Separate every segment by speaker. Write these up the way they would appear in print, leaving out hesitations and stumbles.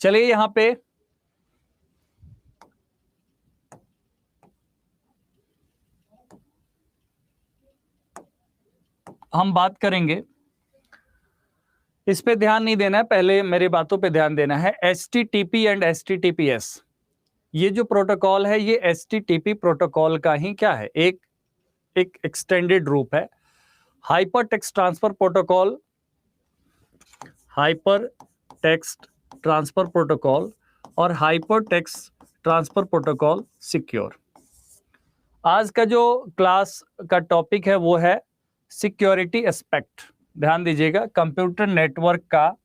Speaker 1: चलिए यहां पे हम बात करेंगे, इस पे ध्यान नहीं देना है, पहले मेरी बातों पे ध्यान देना है। HTTP एंड HTTPS, ये जो प्रोटोकॉल है ये HTTP प्रोटोकॉल का ही क्या है, एक एक्सटेंडेड रूप है। Hypertext transfer protocol, hypertext transfer protocol और hypertext transfer protocol secure. आज का जो क्लास का टॉपिक है वो है सिक्योरिटी एस्पेक्ट। ध्यान दीजिएगा, कंप्यूटर नेटवर्क का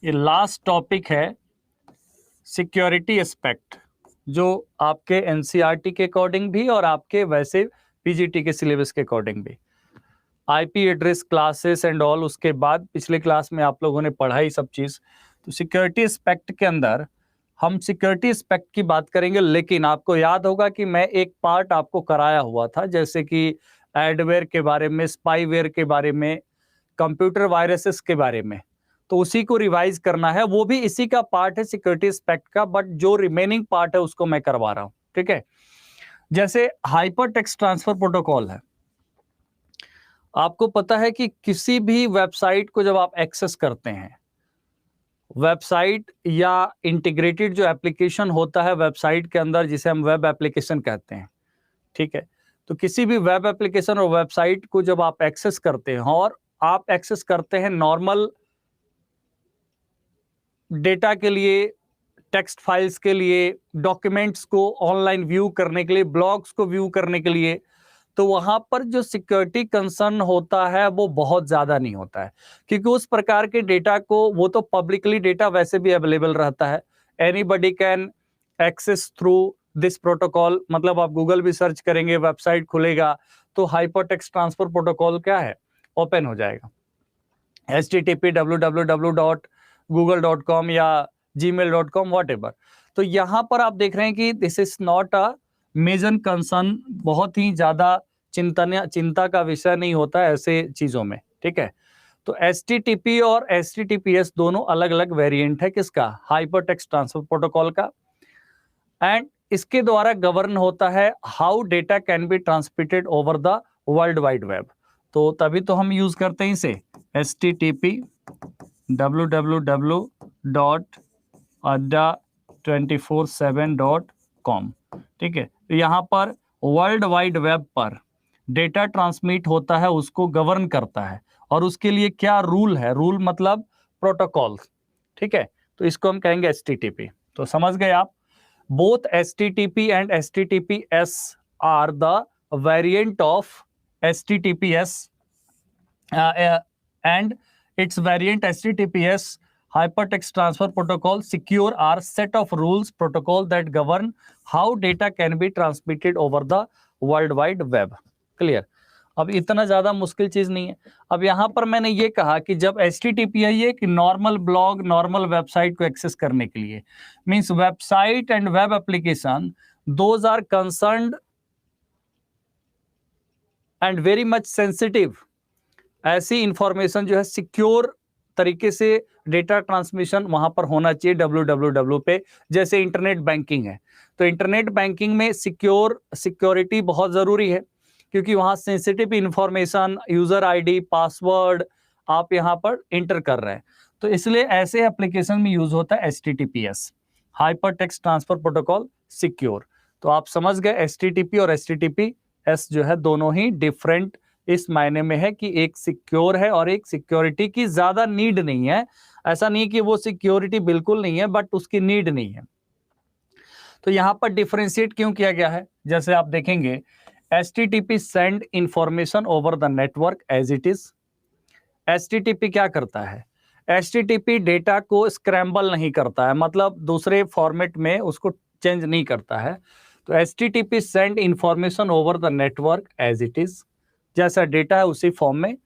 Speaker 1: ये लास्ट टॉपिक है सिक्योरिटी एस्पेक्ट, जो आपके एनसीईआरटी के अकॉर्डिंग भी और आपके वैसे पीजीटी के सिलेबस के अकॉर्डिंग भी। IP address classes and all, उसके बाद पिछले क्लास में आप लोगों ने पढ़ा ही सब चीज। तो सिक्योरिटी एस्पेक्ट के अंदर हम सिक्योरिटी एस्पेक्ट की बात करेंगे, लेकिन आपको याद होगा कि मैं एक पार्ट आपको कराया हुआ था, जैसे कि एडवेयर के बारे में, स्पाईवेयर के बारे में, कंप्यूटर वायरसेस के बारे में। तो उसी को रिवाइज करना है, वो भी इसी का पार्ट है सिक्योरिटी एस्पेक्ट का, बट जो रिमेनिंग पार्ट है उसको मैं करवा रहा हूं। ठीक है, जैसे हाइपर टेक्स्ट ट्रांसफर प्रोटोकॉल है, आपको पता है कि किसी भी वेबसाइट को जब आप एक्सेस करते हैं, वेबसाइट या इंटीग्रेटेड जो एप्लीकेशन होता है वेबसाइट के अंदर, जिसे हम वेब एप्लीकेशन कहते हैं, ठीक है, तो किसी भी वेब एप्लीकेशन और वेबसाइट को जब आप एक्सेस करते हैं, और आप एक्सेस करते हैं नॉर्मल डेटा के लिए, टेक्स्ट फाइल्स के लिए, डॉक्यूमेंट्स को ऑनलाइन व्यू करने के लिए, ब्लॉग्स को व्यू करने के लिए, तो वहां पर जो सिक्योरिटी कंसर्न होता है वो बहुत ज्यादा नहीं होता है, क्योंकि उस प्रकार के डेटा को, वो तो पब्लिकली डेटा वैसे भी अवेलेबल रहता है, anybody can access through this protocol. मतलब आप गूगल भी सर्च करेंगे, वेबसाइट खुलेगा तो हाइपरटेक्स्ट ट्रांसफर प्रोटोकॉल क्या है, ओपन हो जाएगा। http www.google.com या gmail.com whatever। तो यहां पर आप देख रहे हैं कि this is not a major concern, बहुत ही ज्यादा चिंता का विषय नहीं होता है ऐसे चीजों में। ठीक है, तो HTTP और HTTPS दोनों अलग अलग वेरिएंट है किसका, हाइपर टेक्स्ट ट्रांसफर प्रोटोकॉल का, एंड इसके द्वारा गवर्न होता है how data can be transmitted over the world wide web. तो तभी तो हम यूज करते हैं इसे, HTTP www.adda247.com। ठीक है, तो यहाँ पर वर्ल्ड वाइड वेब पर डेटा ट्रांसमिट होता है, उसको गवर्न करता है, और उसके लिए क्या रूल है, रूल मतलब प्रोटोकॉल। ठीक है, तो इसको हम कहेंगे HTTP। तो समझ गए आप, both HTTP and HTTPS are the variant of HTTPS, and its variant HTTPS hypertext transfer protocol secure are set of rules protocol that govern how data can be transmitted over the world wide web। Clear, अब इतना ज्यादा मुश्किल चीज नहीं है। अब यहां पर मैंने ये कहा कि जब HTTP है ये कि नॉर्मल ब्लॉग, नॉर्मल वेबसाइट को एक्सेस करने के लिए, means website and web application those are concerned and very much sensitive. ऐसी इंफॉर्मेशन जो है सिक्योर तरीके से डेटा ट्रांसमिशन वहां पर होना चाहिए www पे। जैसे इंटरनेट बैंकिंग है, तो इंटरनेट बैंकिंग में सिक्योरिटी बहुत जरूरी है, क्योंकि वहां sensitive information, user ID, password आप यहां पर इंटर कर रहे हैं, तो इसलिए ऐसे एप्लीकेशन में यूज होता है HTTPS, hyper text transfer protocol secure. तो आप समझ गए HTTP और HTTPS जो है दोनों ही डिफरेंट इस मायने में है कि एक सिक्योर है और एक सिक्योरिटी की ज्यादा नीड नहीं है। ऐसा नहीं कि वो सिक्योरिटी बिल्कुल नहीं है, बट उसकी नीड नहीं है। तो यहां पर डिफरेंशिएट क्यों किया गया है, जैसे आप देखेंगे HTTP send information over the network as it is. HTTP क्या करता है, HTTP डेटा को स्क्रैम्बल नहीं करता है, मतलब दूसरे फॉर्मेट में उसको चेंज नहीं करता है। तो HTTP send information over the network as it is, जैसा डेटा है उसी फॉर्म में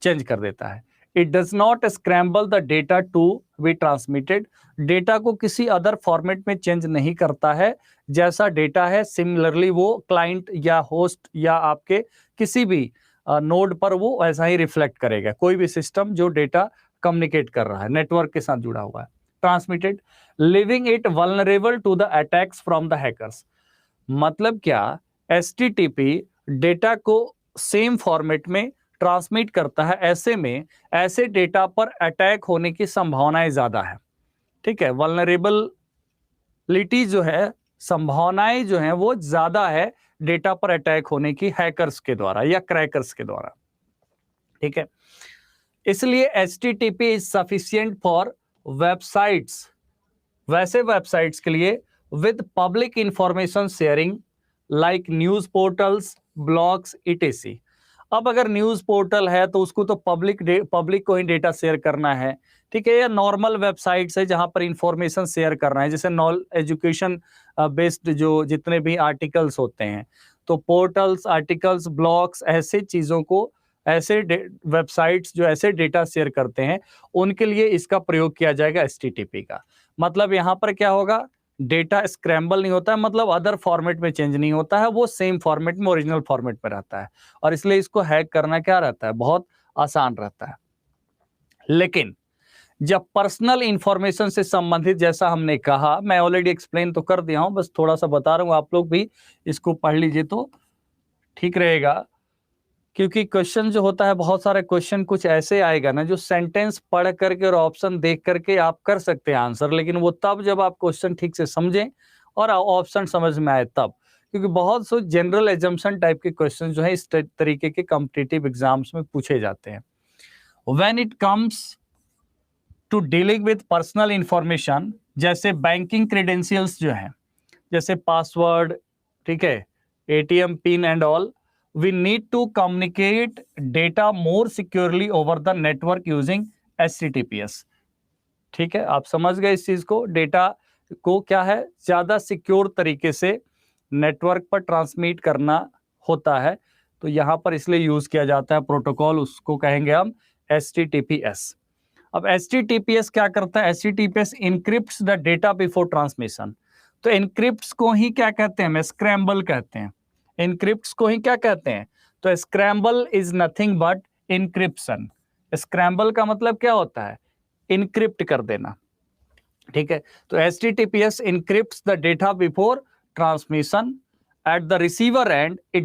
Speaker 1: चेंज कर देता है। It does not scramble the data to be transmitted, data को किसी अदर फॉर्मेट में चेंज नहीं करता है, जैसा डेटा है सिमिलरली वो क्लाइंट या होस्ट या आपके किसी भी नोड पर वो ऐसा ही रिफ्लेक्ट करेगा, कोई भी सिस्टम जो डेटा कम्युनिकेट कर रहा है, नेटवर्क के साथ जुड़ा हुआ है। Transmitted, leaving it vulnerable to the attacks from the hackers. मतलब क्या, एचटीटीपी डेटा को सेम फॉर्मेट में ट्रांसमिट करता है, ऐसे में ऐसे डेटा पर अटैक होने की संभावनाएं ज्यादा है। ठीक है, वल्नरेबिलिटी जो है, संभावनाएं जो हैं वो ज्यादा है डेटा पर अटैक होने की हैकर्स के द्वारा या क्रैकर्स के द्वारा। ठीक है, इसलिए HTTP is sufficient for websites, वैसे वेबसाइट्स के लिए with public information sharing like news portals, blogs, etc.. अब अगर न्यूज पोर्टल है तो उसको तो पब्लिक को ही डेटा शेयर करना है। ठीक है, या नॉर्मल वेबसाइट्स है जहां पर इंफॉर्मेशन शेयर करना है, जैसे एजुकेशन बेस्ड जो जितने भी आर्टिकल्स होते हैं, तो पोर्टल्स, आर्टिकल्स, ब्लॉग्स, ऐसे चीजों को, ऐसे वेबसाइट्स जो ऐसे डेटा शेयर करते हैं, उनके लिए इसका प्रयोग किया जाएगा एचटीटीपी का। मतलब यहां पर क्या होगा, डेटा स्क्रैम्बल नहीं होता है, मतलब अदर फॉर्मेट में चेंज नहीं होता है, वो सेम फॉर्मेट में, ओरिजिनल फॉर्मेट में रहता है, और इसलिए इसको हैक करना क्या रहता है, बहुत आसान रहता है। लेकिन जब पर्सनल इंफॉर्मेशन से संबंधित, जैसा हमने कहा, मैं ऑलरेडी एक्सप्लेन तो कर दिया हूं, बस थोड़ा सा बता रहा हूं, आप लोग भी इसको पढ़ लीजिए तो ठीक रहेगा, क्योंकि क्वेश्चन जो होता है, बहुत सारे क्वेश्चन कुछ ऐसे आएगा ना जो सेंटेंस पढ़ करके और ऑप्शन देख करके आप कर सकते हैं आंसर, लेकिन वो तब जब आप क्वेश्चन ठीक से समझें और ऑप्शन समझ में आए तब, क्योंकि बहुत से जनरल एजम्पशन टाइप के क्वेश्चन जो है इस तरीके के कॉम्पिटिटिव एग्जाम्स में पूछे जाते हैं। When it comes to dealing with personal information, जैसे बैंकिंग क्रेडेंशियल्स जो है, जैसे पासवर्ड, ठीक है, ATM pin and all, we need to communicate data more securely over the network using HTTPS। ठीक है, आप समझ गए इस चीज को, डेटा को क्या है, ज्यादा सिक्योर तरीके से नेटवर्क पर ट्रांसमिट करना होता है, तो यहां पर इसलिए यूज किया जाता है प्रोटोकॉल, उसको कहेंगे हम HTTPS। अब HTTPS क्या करता है, HTTPS encrypts the data before transmission. तो इनक्रिप्ट्स को ही क्या कहते हैं, स्क्रैम्बल कहते हैं, इनक्रिप्ट्स को ही क्या कहते हैं, तो scramble is nothing but encryption. Scramble का मतलब क्या होता है, इनक्रिप्ट कर देना। ठीक है, तो HTTPS encrypts the data before transmission, at the receiver end it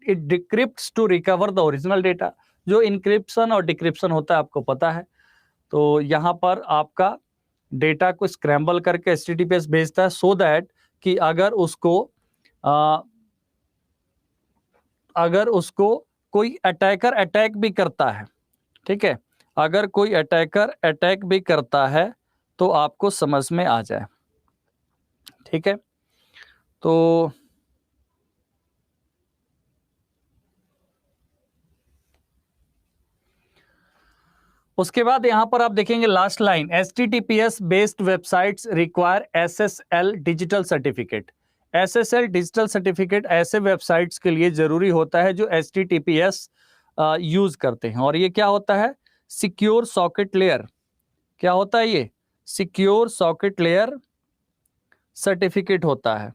Speaker 1: decrypts to recover the original data. जो इनक्रिप्शन और डिक्रिप्शन होता है आपको पता है, तो यहां पर आपका डेटा को स्क्रैम्बल करके HTTPS भेजता है, सो दैट कि अगर उसको कोई अटैकर अटैक भी करता है, ठीक है, अगर कोई अटैकर अटैक भी करता है तो आपको समझ में आ जाए। ठीक है, तो उसके बाद यहां पर आप देखेंगे last line, HTTPS based websites require SSL digital certificate. SSL digital certificate ऐसे वेबसाइट्स के लिए जरूरी होता है जो HTTPS यूज करते हैं, और ये क्या होता है, सिक्योर सॉकेट लेयर। क्या होता है ये, सिक्योर सॉकेट लेयर सर्टिफिकेट होता है।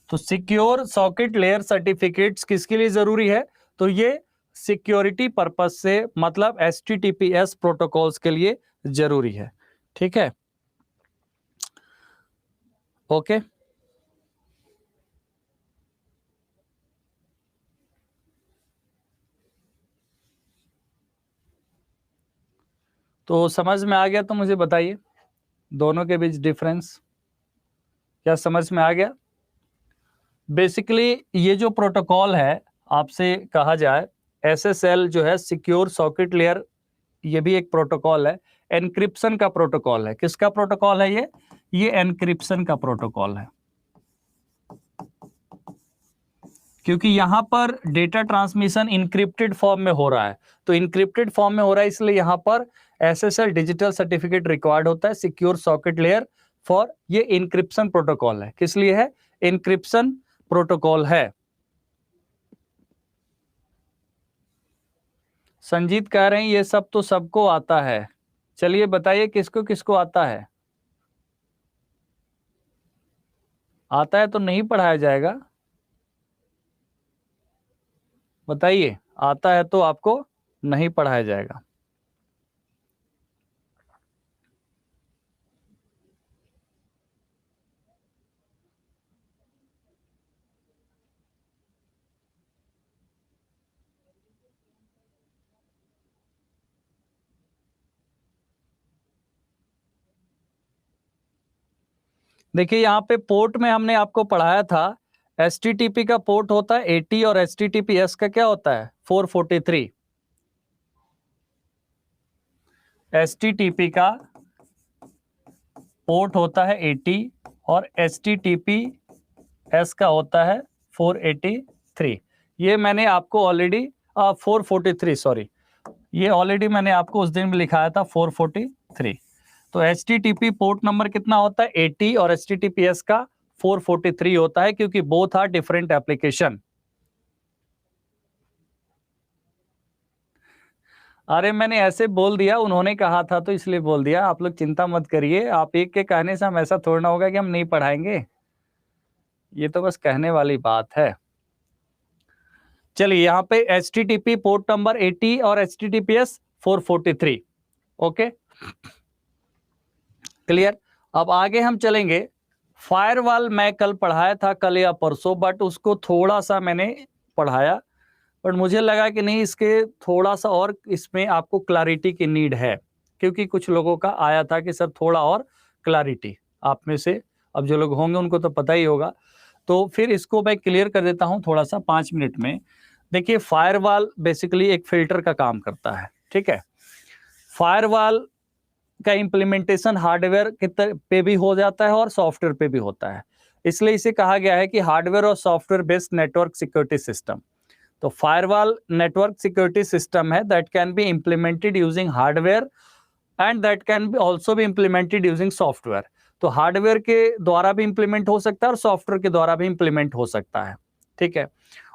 Speaker 1: तो सिक्योर सॉकेट लेयर सर्टिफिकेट्स किसके लिए जरूरी है, तो ये सिक्योरिटी पर्पस से, मतलब HTTPS प्रोटोकॉल्स के लिए जरूरी है। ठीक है, ओके। तो समझ में आ गया तो मुझे बताइए दोनों के बीच डिफरेंस क्या समझ में आ गया। बेसिकली ये जो प्रोटोकॉल है, आपसे कहा जाए SSL जो है, सिक्योर सॉकेट लेयर, ये भी एक प्रोटोकॉल है, एनक्रिप्शन का प्रोटोकॉल है। किसका प्रोटोकॉल है ये एनक्रिप्शन का प्रोटोकॉल है, क्योंकि यहां पर डेटा ट्रांसमिशन इनक्रिप्टेड फॉर्म में हो रहा है, तो इनक्रिप्टेड फॉर्म में हो रहा है, इसलिए यहां पर SSL डिजिटल सर्टिफिकेट रिक्वायर्ड होता है, सिक्योर सॉकेट लेयर फॉर, ये इनक्रिप्शन प्रोटोकॉल है। किस लिए है, इनक्रिप्शन प्रोटोकॉल है। संजीत कह रहे हैं ये सब तो सबको आता है। चलिए बताइए किसको किसको आता है। आता है तो नहीं पढ़ाया जाएगा? बताइए, आता है तो आपको नहीं पढ़ाया जाएगा। देखिए यहाँ पे पोर्ट में हमने आपको पढ़ाया था, HTTP का पोर्ट होता है 80 और HTTPS का क्या होता है 443। HTTP का पोर्ट होता है 80 और HTTPS का होता है 483। ये मैंने आपको ऑलरेडी 443 सॉरी, ये ऑलरेडी मैंने आपको उस दिन भी लिखाया था 443। तो HTTP पोर्ट नंबर कितना होता है 80 और HTTPS का 443 होता है, क्योंकि बोथ आर डिफरेंट एप्लीकेशन। अरे मैंने ऐसे बोल दिया, उन्होंने कहा था तो इसलिए बोल दिया, आप लोग चिंता मत करिए। आप एक के कहने से हम ऐसा थोड़ा होगा कि हम नहीं पढ़ाएंगे, ये तो बस कहने वाली बात है। चलिए यहाँ पे HTTP पोर्ट नंबर 80 और HTTPS 443। Okay clear. अब आगे हम चलेंगे। फायरवॉल मैं कल पढ़ाया था, कल या परसों, बट उसको थोड़ा सा मैंने पढ़ाया, बट मुझे लगा कि नहीं, इसके थोड़ा सा और इसमें आपको क्लैरिटी की नीड है, क्योंकि कुछ लोगों का आया था कि सर थोड़ा और क्लैरिटी। आप में से अब जो लोग होंगे उनको तो पता ही होगा, तो फिर इसको मैं क्लियर कर देता हूं थोड़ा सा 5 मिनट में। देखिए फायरवॉल बेसिकली एक फिल्टर का काम करता है, ठीक है। फायरवॉल का इम्प्लीमेंटेशन हार्डवेयर पे भी हो जाता है और सॉफ्टवेयर पे भी होता है, इसलिए इसे कहा गया है कि हार्डवेयर और software based network security system. तो फायरवॉल नेटवर्क सिक्योरिटी सिस्टम है that can be implemented using hardware and that can be also be implemented using software. तो हार्डवेयर के द्वारा भी इम्प्लीमेंट हो सकता है और सॉफ्टवेयर के द्वारा भी इम्प्लीमेंट हो सकता है, ठीक है।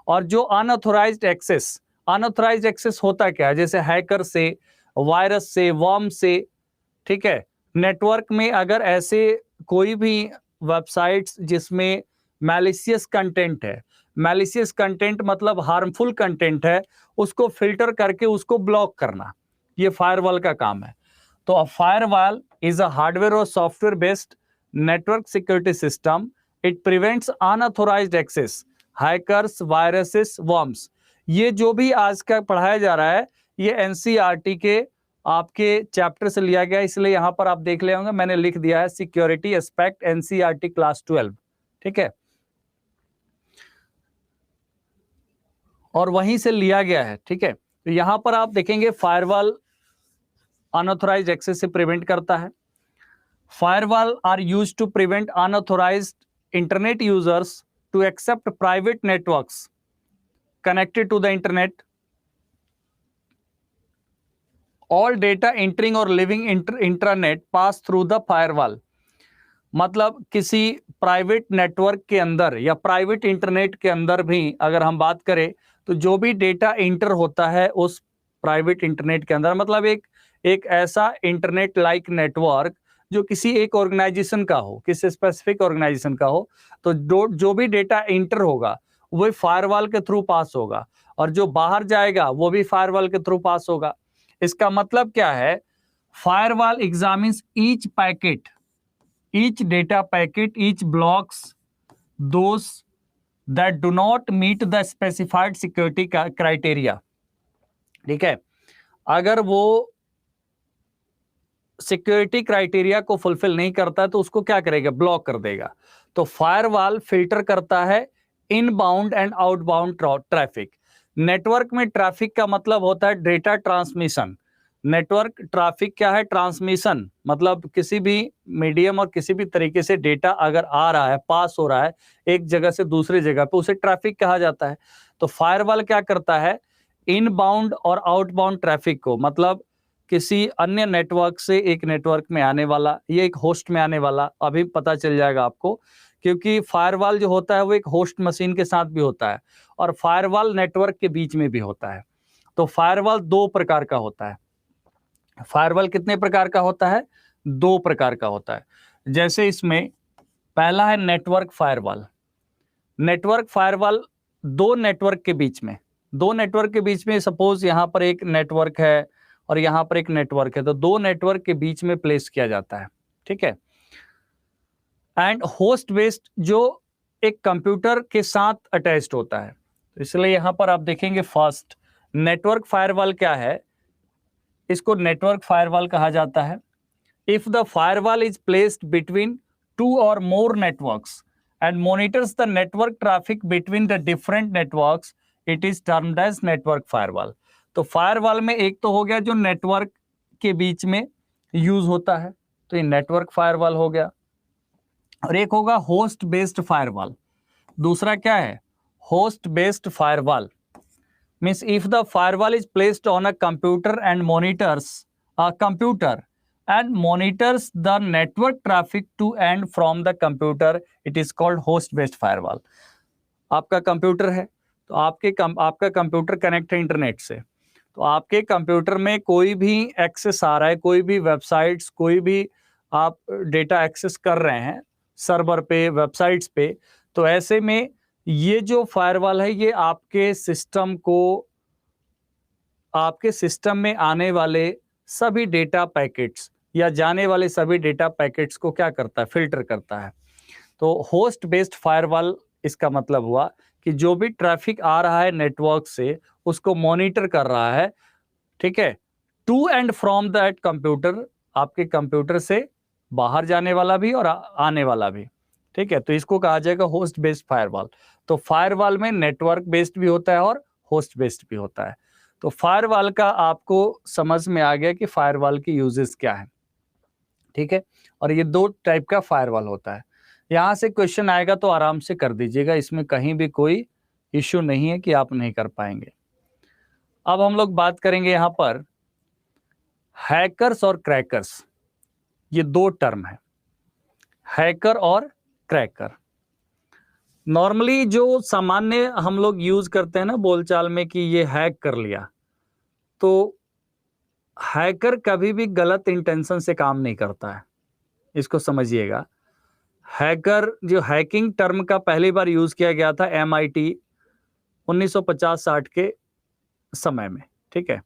Speaker 1: और जो अनऑथराइज्ड एक्सेस होता क्या है, जैसे हैकर से, वायरस से, वर्म से, ठीक है। नेटवर्क में अगर ऐसे कोई भी वेबसाइट्स जिसमें मैलिशियस कंटेंट है, मैलिशियस कंटेंट मतलब हार्मफुल कंटेंट है, उसको फिल्टर करके उसको ब्लॉक करना, ये फायरवॉल का काम है। तो a firewall is a hardware और software based network security system. It prevents unauthorized access, hackers, viruses, worms. ये जो भी आज का पढ़ाया जा रहा है ये एनसीईआरटी के आपके चैप्टर से लिया गया, इसलिए यहां पर आप देख ले होंगे मैंने लिख दिया है सिक्योरिटी एस्पेक्ट एनसीईआरटी क्लास 12, ठीक है, और वहीं से लिया गया है, ठीक है। तो यहां पर आप देखेंगे फायरवॉल अनऑथराइज्ड एक्सेस से प्रिवेंट करता है। Firewall are used to prevent unauthorised internet users to accept private networks connected to the internet. All data entering or leaving intranet pass through the firewall. मतलब किसी प्राइवेट नेटवर्क के अंदर या private internet के अंदर भी अगर हम बात करें तो जो भी डेटा इंटर होता है उस प्राइवेट इंटरनेट के अंदर, मतलब एक ऐसा इंटरनेट लाइक नेटवर्क जो किसी एक ऑर्गेनाइजेशन का हो, किसी स्पेसिफिक ऑर्गेनाइजेशन का हो, तो जो भी डेटा इंटर होगा वो फायरवॉल के थ्रू पास होगा, और जो बाहर जाएगा वो भी फायरवॉल के थ्रू पास होगा। इसका मतलब क्या है, firewall examines each packet, each data packet, each blocks those that do not meet the specified security criteria, ठीक है। अगर वो सिक्योरिटी क्राइटेरिया को फुलफिल नहीं करता है तो उसको क्या करेगा, ब्लॉक कर देगा। तो फायरवॉल फिल्टर करता है inbound and outbound traffic. Network में ट्रैफिक का मतलब होता है डेटा ट्रांसमिशन। नेटवर्क ट्रैफिक क्या है, ट्रांसमिशन, मतलब किसी भी मीडियम और किसी भी तरीके से डेटा अगर आ रहा है, पास हो रहा है एक जगह से दूसरी जगह पे, उसे ट्रैफिक कहा जाता है। तो फायरवॉल क्या करता है, इनबाउंड और आउटबाउंड ट्रैफिक को, मतलब किसी अन्य नेटवर्क से एक नेटवर्क में आने वाला, ये एक होस्ट में आने वाला, अभी पता चल जाएगा आपको, क्योंकि फायरवॉल जो होता है वो एक होस्ट मशीन के साथ भी होता है और फायरवॉल नेटवर्क के बीच में भी होता है। तो फायरवॉल 2 प्रकार का होता है। फायरवॉल कितने प्रकार का होता है? 2 प्रकार का होता है। जैसे इसमें पहला है नेटवर्क फायरवॉल। नेटवर्क फायरवॉल दो नेटवर्क के बीच में सपोज यहां पर एक नेटवर्क है और यहां पर एक नेटवर्क है, तो दो नेटवर्क के बीच में प्लेस किया जाता है, ठीक है। एंड होस्ट बेस्ड जो एक कंप्यूटर के साथ अटैच्ड होता है, तो इसलिए यहां पर आप देखेंगे फर्स्ट नेटवर्क फायरवॉल क्या है, इसको नेटवर्क फायरवॉल कहा जाता है। If the firewall is placed between 2 or more networks and monitors the network traffic between the different networks, it is termed as network firewall। तो फायरवॉल में एक तो हो गया जो नेटवर्क के बीच में यूज होता है, तो ये नेटवर्क फायरवॉल हो गया, और एक होगा होस्ट बेस्ड फायरवॉल। दूसरा क्या है? Host based firewall means if the firewall is placed on a computer and monitors a computer and monitors the network traffic to and from the computer, it is called host based firewall। आपका computer है तो आपका computer connect है internet से, तो आपके computer में कोई भी एक्सेस आ रहा है, कोई भी वेबसाइट्स, कोई भी आप डेटा एक्सेस कर रहे हैं सर्वर पे, वेबसाइट्स पे, तो ऐसे में ये जो फायरवॉल है ये आपके सिस्टम में आने वाले सभी डेटा पैकेट्स या जाने वाले सभी डेटा पैकेट्स को क्या करता है? फिल्टर करता है। तो होस्ट बेस्ड फायरवॉल इसका मतलब हुआ कि जो भी ट्रैफिक आ रहा है नेटवर्क से उसको मॉनिटर कर रहा है, ठीक है, to and from that computer, आपके कंप्यूटर से बाहर जाने वाला भी और आने वाला भी, ठीक है। तो इसको कहा जाएगा होस्ट बेस्ड फायरवॉल। तो फायरवॉल में नेटवर्क बेस्ड भी होता है और होस्ट बेस्ड भी होता है। तो फायरवॉल का आपको समझ में आ गया कि फायरवॉल की यूजेस क्या है, ठीक है। और ये दो टाइप का फायरवॉल होता है। यहां से क्वेश्चन आएगा तो आराम से कर दीजिएगा, इसमें कहीं भी कोई इश्यू नहीं है कि आप नहीं कर पाएंगे। अब हम लोग बात करेंगे यहां पर हैकर्स और क्रैकर्स, ये दो टर्म है, हैकर और क्रैकर। नॉर्मली जो सामान्य हम लोग यूज करते हैं ना बोलचाल में कि ये हैक कर लिया, तो हैकर कभी भी गलत इंटेंशन से काम नहीं करता है, इसको समझिएगा। हैकर जो हैकिंग टर्म का पहली बार यूज किया गया था MIT 1950-60 के समय में, ठीक है।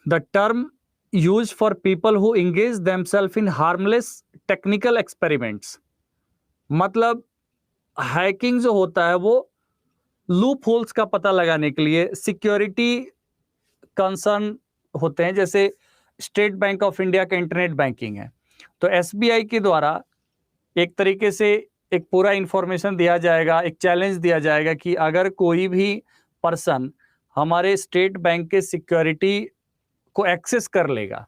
Speaker 1: The term use for people who engage themselves in harmless technical experiments, मतलब हैकिंग जो होता है वो लूप होल्स का पता लगाने के लिए सिक्योरिटी कंसर्न होते हैं। जैसे स्टेट बैंक ऑफ इंडिया का इंटरनेट बैंकिंग है, तो SBI के द्वारा एक तरीके से एक पूरा इंफॉर्मेशन दिया जाएगा, एक चैलेंज दिया जाएगा कि अगर कोई भी पर्सन हमारे स्टेट बैंक के सिक्योरिटी को एक्सेस कर लेगा,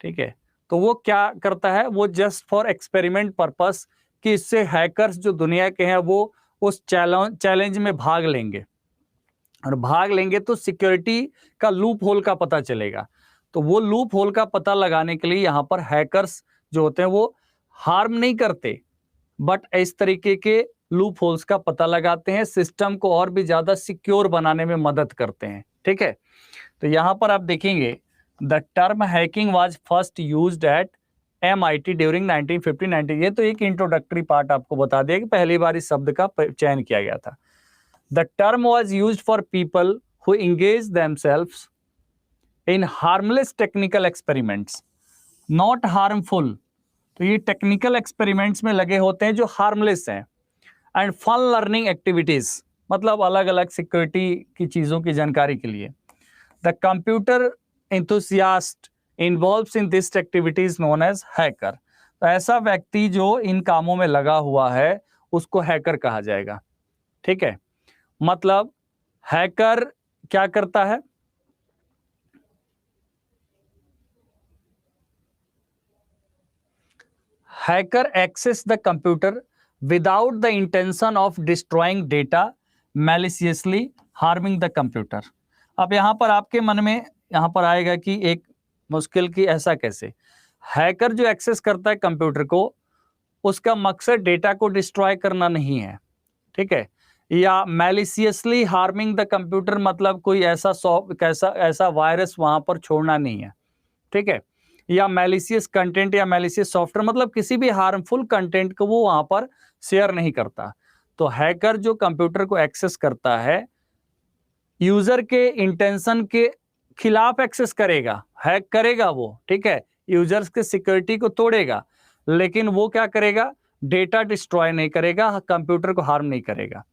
Speaker 1: ठीक है, तो वो क्या करता है, वो जस्ट फॉर एक्सपेरिमेंट पर्पस कि इससे हैकर्स जो दुनिया के हैं वो उस चैलेंज में भाग लेंगे, और भाग लेंगे तो सिक्योरिटी का लूप होल का पता चलेगा। तो वो लूप होल का पता लगाने के लिए यहाँ पर हैकर्स जो होते हैं वो हार्म नहीं करते, बट इस तरीके के लूप होल्स का पता लगाते हैं, सिस्टम को और भी ज्यादा सिक्योर बनाने में मदद करते हैं, ठीक है। तो यहाँ पर आप देखेंगे the term hacking was first used eight MIT during 1950-90। ये तो एक इंट्रोडक्टरी पार्ट आपको बता दिया कि पहली बार इस शब्द का चयन किया गया था। The term was used for people who engage themselves in harmless technical experiments, not harmful। तो ये टेक्निकल एक्सपेरिमेंट्स में लगे होते हैं जो हार्मलेस हैं, एंड फन लर्निंग एक्टिविटीज, मतलब अलग अलग सिक्योरिटी की चीजों की जानकारी के लिए। The computer enthusiast involves in this activities known as hacker. तो ऐसा व्यक्ति जो इन कामों में लगा हुआ है उसको हैकर कहा जाएगा, ठीक है। मतलब हैकर क्या करता है, hacker access the computer without the intention of destroying data maliciously harming the computer. अब यहां पर आपके मन में यहां पर आएगा कि एक मुश्किल की ऐसा कैसे, हैकर जो एक्सेस करता है कंप्यूटर को उसका मकसद डेटा को डिस्ट्रॉय करना नहीं है, ठीक है। या मैलिशियसली हार्मिंग द कंप्यूटर, मतलब कोई ऐसा वायरस वहां पर छोड़ना नहीं है, ठीक है। या मैलिशियस कंटेंट या मैलिशियस सॉफ्टवेयर, मतलब किसी भी हार्मफुल कंटेंट को वो वहां पर शेयर नहीं करता। तो हैकर जो कंप्यूटर को एक्सेस करता है, यूजर के इंटेंशन के खिलाफ एक्सेस करेगा, हैक करेगा वो, ठीक है, यूजर्स के सिक्योरिटी को तोड़ेगा, लेकिन वो क्या करेगा, डेटा डिस्ट्रॉय नहीं करेगा, कंप्यूटर को हार्म नहीं करेगा।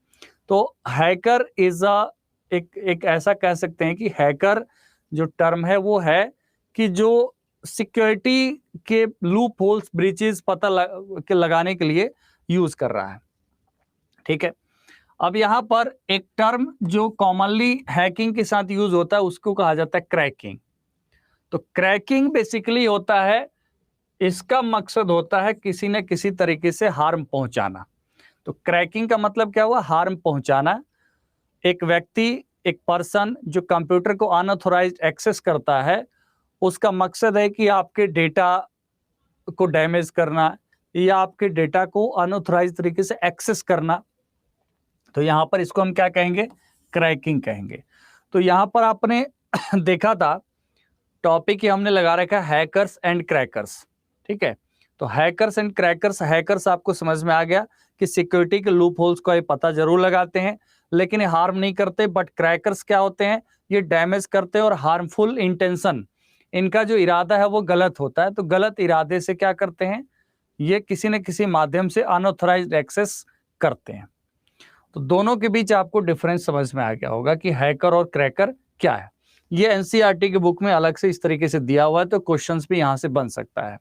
Speaker 1: तो हैकर इज एक ऐसा कह सकते हैं कि हैकर जो टर्म है वो है कि जो सिक्योरिटी के लूप होल्स, ब्रीचेस पता लगाने के लिए यूज कर रहा है, ठीक है। अब यहां पर एक टर्म जो कॉमनली हैकिंग के साथ यूज होता है उसको कहा जाता है क्रैकिंग। तो क्रैकिंग बेसिकली होता है, इसका मकसद होता है किसी न किसी तरीके से हार्म पहुंचाना। तो क्रैकिंग का मतलब क्या हुआ, हार्म पहुंचाना। एक व्यक्ति, एक पर्सन जो कंप्यूटर को अनऑथोराइज्ड एक्सेस करता है, उसका मकसद है कि आपके डेटा को डैमेज करना या आपके डेटा को अनऑथोराइज्ड तरीके से एक्सेस करना। तो यहां पर इसको हम क्या कहेंगे, क्रैकिंग कहेंगे। तो यहां पर आपने देखा था टॉपिक ही हमने लगा रखा है हैकर्स एंड क्रैकर्स, ठीक है। तो हैकर्स एंड क्रैकर्स, हैकर्स आपको समझ में आ गया कि सिक्योरिटी के लूप होल्स का ये पता जरूर लगाते हैं लेकिन ये हार्म नहीं करते। बट क्रैकर्स क्या होते हैं, ये डैमेज करते हैं और हार्मफुल इंटेंशन, इनका जो इरादा है वो गलत होता है। तो गलत इरादे से क्या करते हैं, ये किसी न किसी माध्यम से अनऑथराइज्ड एक्सेस करते हैं। तो दोनों के बीच आपको डिफरेंस समझ में आ गया होगा कि हैकर और क्रैकर क्या है। ये एनसीईआरटी की बुक में अलग से इस तरीके से दिया हुआ है, तो क्वेश्चंस भी यहां से बन सकता है।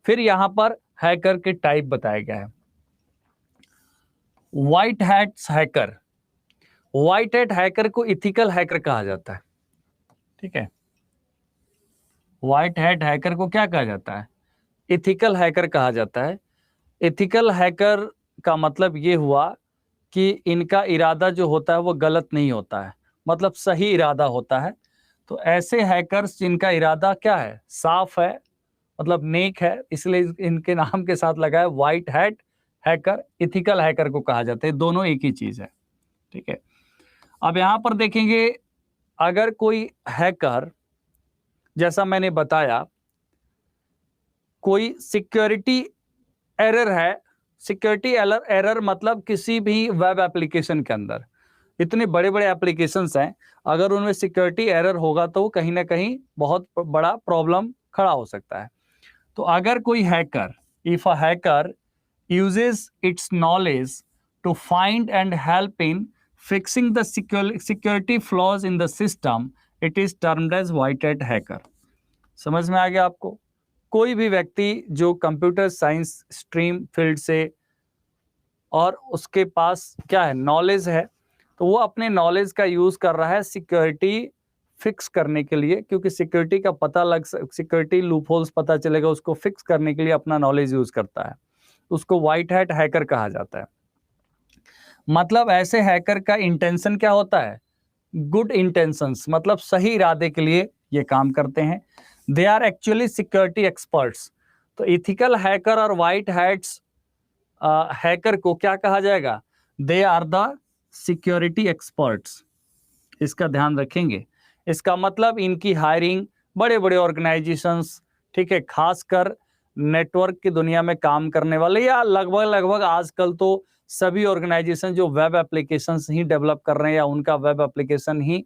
Speaker 1: फिर यहां पर हैकर के टाइप बताया गया है। White hats hacker, white hat hacker को इथिकल हैकर कहा जाता है, ठीक है। व्हाइट हैट हैकर को क्या कहा जाता है, इथिकल हैकर कहा जाता है। इथिकल हैकर का मतलब ये हुआ कि इनका इरादा जो होता है वो गलत नहीं होता है, मतलब सही इरादा होता है। तो ऐसे हैकर्स जिनका इरादा क्या है, साफ है, मतलब नेक है, इसलिए इनके नाम के साथ लगा है white hat hacker, ethical hacker को कहा जाता है। दोनों एक ही चीज है, ठीक है। अब यहां पर देखेंगे, अगर कोई हैकर, जैसा मैंने बताया, कोई सिक्योरिटी एरर है, सिक्योरिटी एरर मतलब किसी भी वेब एप्लीकेशन के अंदर, इतने बड़े बड़े एप्लीकेशंस हैं, अगर उनमें सिक्योरिटी एरर होगा तो कहीं ना कहीं बहुत बड़ा प्रॉब्लम खड़ा हो सकता है। तो अगर कोई hacker, if a hacker uses its knowledge to find and help in fixing the security flaws in the system, it is termed as white hat hacker। समझ में आ गया आपको। कोई भी व्यक्ति जो कंप्यूटर साइंस स्ट्रीम फील्ड से और उसके पास क्या है, नॉलेज है, तो वो अपने नॉलेज का यूज कर रहा है सिक्योरिटी फिक्स करने के लिए, क्योंकि सिक्योरिटी का पता सिक्योरिटी लूपहोल्स पता चलेगा, उसको फिक्स करने के लिए अपना नॉलेज यूज करता है, उसको व्हाइट हैट हैकर कहा जाता है। मतलब ऐसे हैकर का इंटेंशन क्या होता है, गुड इंटेंशंस, मतलब सही इरादे के लिए ये काम करते हैं। They are actually security experts. तो इथिकल हैकर और व्हाइट हैट्स हैकर को क्या कहा जाएगा, they are the security experts. इसका ध्यान रखेंगे। इसका मतलब इनकी हायरिंग बड़े बड़े ऑर्गेनाइजेशंस, ठीक है, खासकर नेटवर्क की दुनिया में काम करने वाले, या लगभग आजकल तो सभी ऑर्गेनाइजेशन जो वेब एप्लीकेशंस ही डेवलप कर रहे हैं या उनका वेब एप्लीकेशन ही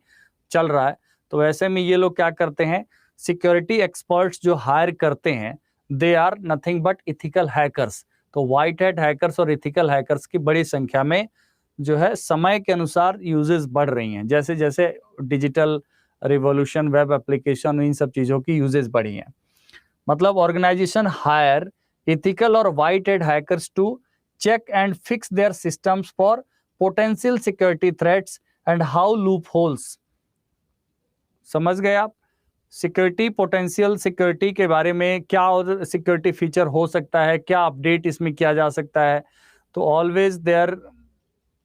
Speaker 1: चल रहा है, तो ऐसे में ये लोग क्या करते हैं, सिक्योरिटी एक्सपर्ट्स जो हायर करते हैं, they are nothing but ethical hackers. तो व्हाइट हैट हैकर्स और इथिकल हैकर्स की बड़ी संख्या में जो है समय के अनुसार यूजेस बढ़ रही हैं, जैसे जैसे डिजिटल रिवॉल्यूशन, वेब एप्लीकेशन, इन सब चीजों की यूजेस बढ़ी हैं। मतलब ऑर्गेनाइजेशन हायर इथिकल और white hat hackers to check and fix their systems for potential security threats and how loopholes। समझ गए आप, सिक्योरिटी, पोटेंशियल सिक्योरिटी के बारे में क्या और सिक्योरिटी फीचर हो सकता है, क्या अपडेट इसमें किया जा सकता है। तो always there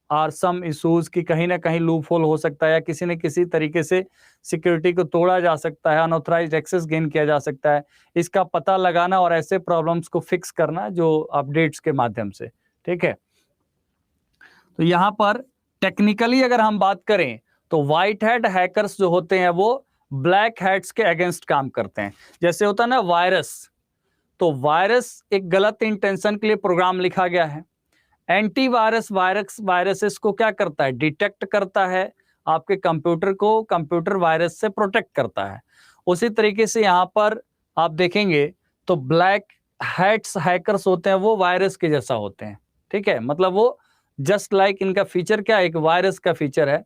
Speaker 1: are some issues कि कहीं ना कहीं लूप होल हो सकता है या किसी न किसी तरीके से सिक्योरिटी को तोड़ा जा सकता है, अनऑथराइज्ड एक्सेस गेन किया जा सकता है। इसका पता लगाना और ऐसे प्रॉब्लम्स को फिक्स करना जो अपडेट्स के माध्यम से, ठीक है। तो यहां पर टेक्निकली अगर हम बात करें तो व्हाइट हैट हैकर्स जो होते हैं वो ब्लैक हैट्स के अगेंस्ट काम करते हैं। जैसे होता है ना वायरस, तो वायरस एक गलत इंटेंशन के लिए प्रोग्राम लिखा गया है। एंटीवायरस वायरसेस को क्या करता है, डिटेक्ट करता है, आपके कंप्यूटर को कंप्यूटर वायरस से प्रोटेक्ट करता है। उसी तरीके से यहाँ पर आप देखेंगे तो ब्लैक हैट्स हैकर्स होते हैं वो वायरस के जैसा होते हैं। ठीक है, मतलब वो जस्ट लाइक इनका फीचर क्या है, एक वायरस का फीचर है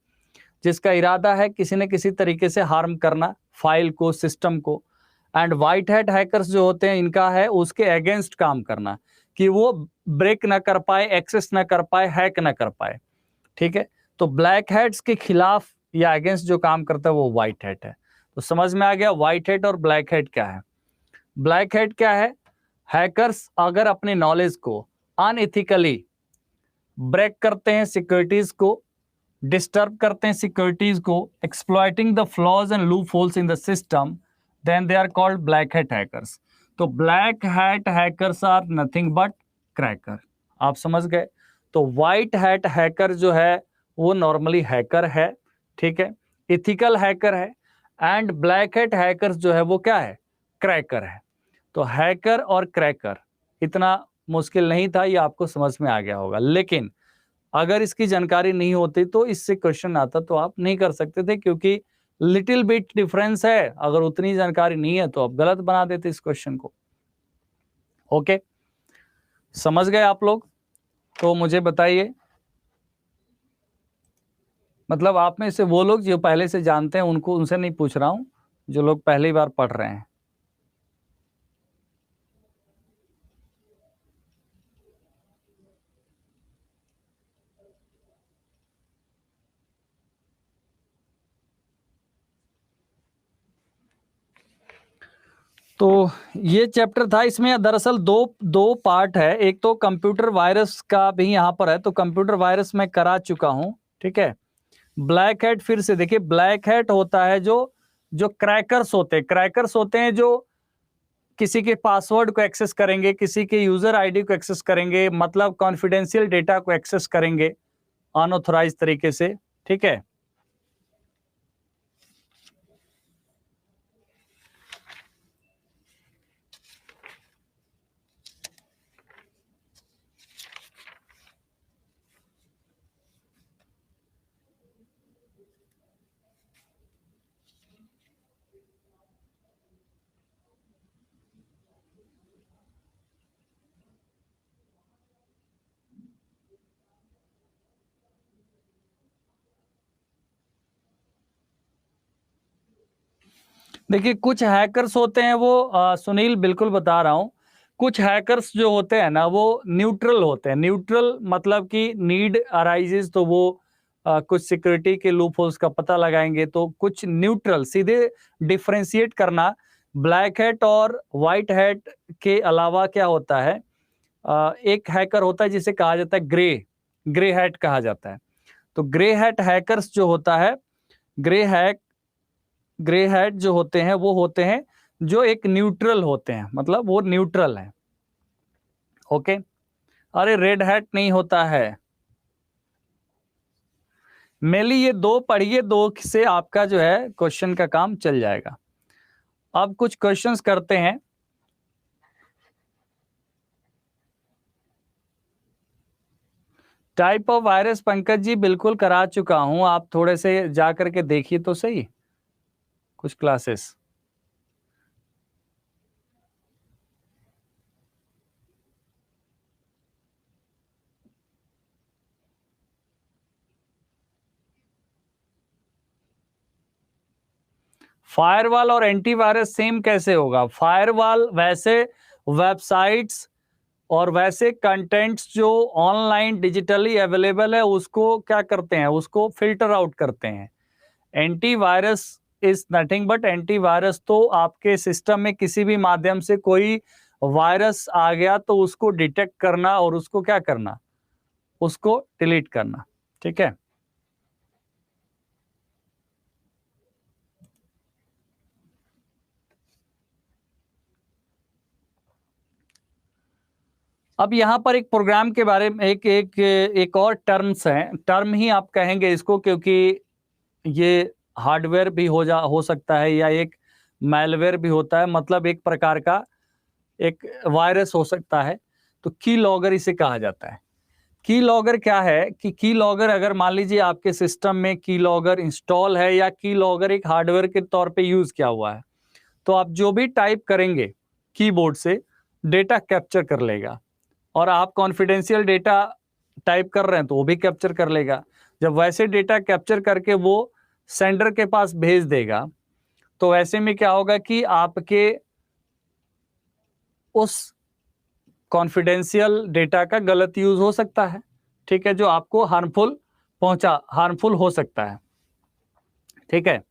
Speaker 1: जिसका इरादा है किसी न किसी तरीके से हार्म करना फाइल को, सिस्टम को। एंड व्हाइट हैट हैकर्स जो होते हैं इनका है उसके अगेंस्ट काम करना, कि वो ब्रेक ना कर पाए, एक्सेस ना कर पाए, हैक ना कर पाए। ठीक है, तो ब्लैक हैट्स के खिलाफ या अगेंस्ट जो काम करता है वो व्हाइट हैट है। तो समझ में आ गया व्हाइट हैट और ब्लैक हैट क्या है। ब्लैक हैट क्या है, हैकर्स अगर अपने नॉलेज को अनएथिकली ब्रेक करते हैं, सिक्योरिटीज को डिस्टर्ब करते हैं, सिक्योरिटीज को, exploiting the flaws and loopholes in the system, then they are called black hat hackers. तो black hat hackers are nothing but cracker. आप समझ गए। तो व्हाइट हैट हैकर जो है वो नॉर्मली हैकर है, ठीक है, इथिकल हैकर है। एंड ब्लैक हैट हैकर्स जो है वो क्या है, क्रैकर है। तो हैकर और क्रैकर इतना मुश्किल नहीं था, ये आपको समझ में आ गया होगा। लेकिन अगर इसकी जानकारी नहीं होती तो इससे क्वेश्चन आता तो आप नहीं कर सकते थे, क्योंकि लिटिल बिट डिफरेंस है। अगर उतनी जानकारी नहीं है तो आप गलत बना देते इस क्वेश्चन को। ओके, समझ गए आप लोग। तो मुझे बताइए, मतलब आप में से वो लोग जो पहले से जानते हैं उनको, उनसे नहीं पूछ रहा हूं, जो लोग पहली बार पढ़ रहे हैं। तो ये चैप्टर था, इसमें दरअसल दो दो पार्ट है। एक तो कंप्यूटर वायरस का भी यहाँ पर है, तो कंप्यूटर वायरस मैं करा चुका हूँ। ठीक है, ब्लैक हैट फिर से देखिए, ब्लैक हैट होता है जो जो क्रैकर्स होते हैं जो किसी के पासवर्ड को एक्सेस करेंगे, किसी के यूजर आईडी को एक्सेस करेंगे, मतलब कॉन्फिडेंशियल डेटा को एक्सेस करेंगे अनऑथराइज तरीके से। ठीक है, देखिए कुछ हैकर्स होते हैं वो सुनील बिल्कुल बता रहा हूं, कुछ हैकर्स जो होते हैं ना वो न्यूट्रल होते हैं। न्यूट्रल मतलब कि नीड अराइजेस तो वो कुछ सिक्योरिटी के लूप होल्स का पता लगाएंगे। तो कुछ न्यूट्रल सीधे डिफरेंशिएट करना ब्लैक हैट और वाइट हैट के अलावा क्या होता है, एक हैकर होता है जिसे कहा जाता है ग्रे हैट कहा जाता है। तो ग्रे हैट हैकर्स जो होता है, ग्रे हैक ग्रे हैट जो होते हैं वो होते हैं जो एक न्यूट्रल होते हैं, मतलब वो न्यूट्रल है। ओके, अरे रेड हैट नहीं होता है। मेनली ये दो पढ़िए, दो से आपका जो है क्वेश्चन का काम चल जाएगा। अब कुछ क्वेश्चंस करते हैं। Type of virus Pankaj ji बिल्कुल करा चुका हूं, आप थोड़े से जा करके देखिए तो सही कुछ क्लासेस। फायरवॉल और एंटीवायरस सेम कैसे होगा? फायरवॉल वैसे वेबसाइट्स और वैसे कंटेंट्स जो ऑनलाइन डिजिटली अवेलेबल है उसको क्या करते हैं, उसको फिल्टर आउट करते हैं। Antivirus is nothing but, antivirus तो आपके सिस्टम में किसी भी माध्यम से कोई वायरस आ गया तो उसको डिटेक्ट करना और उसको क्या करना, उसको डिलीट करना। ठीक है, अब यहाँ पर एक प्रोग्राम के बारे में एक और टर्म ही आप कहेंगे इसको, क्योंकि ये हार्डवेयर भी हो सकता है या एक मैलवेयर भी होता है, मतलब एक प्रकार का एक वायरस हो सकता है। तो की लॉगर इसे कहा जाता है। की लॉगर क्या है कि की लॉगर, अगर मान लीजिए आपके सिस्टम में की लॉगर इंस्टॉल है या की लॉगर एक हार्डवेयर के तौर पे यूज किया हुआ है, तो आप जो भी टाइप करेंगे कीबोर्ड से डेटा कैप्चर कर लेगा, और आप कॉन्फिडेंशियल डेटा टाइप कर रहे हैं तो वो भी कैप्चर कर लेगा। जब वैसे डेटा कैप्चर करके वो सेंडर के पास भेज देगा, तो ऐसे में क्या होगा कि आपके उस कॉन्फिडेंशियल डेटा का गलत यूज हो सकता है, ठीक है, जो आपको हार्मफुल हो सकता है, ठीक है।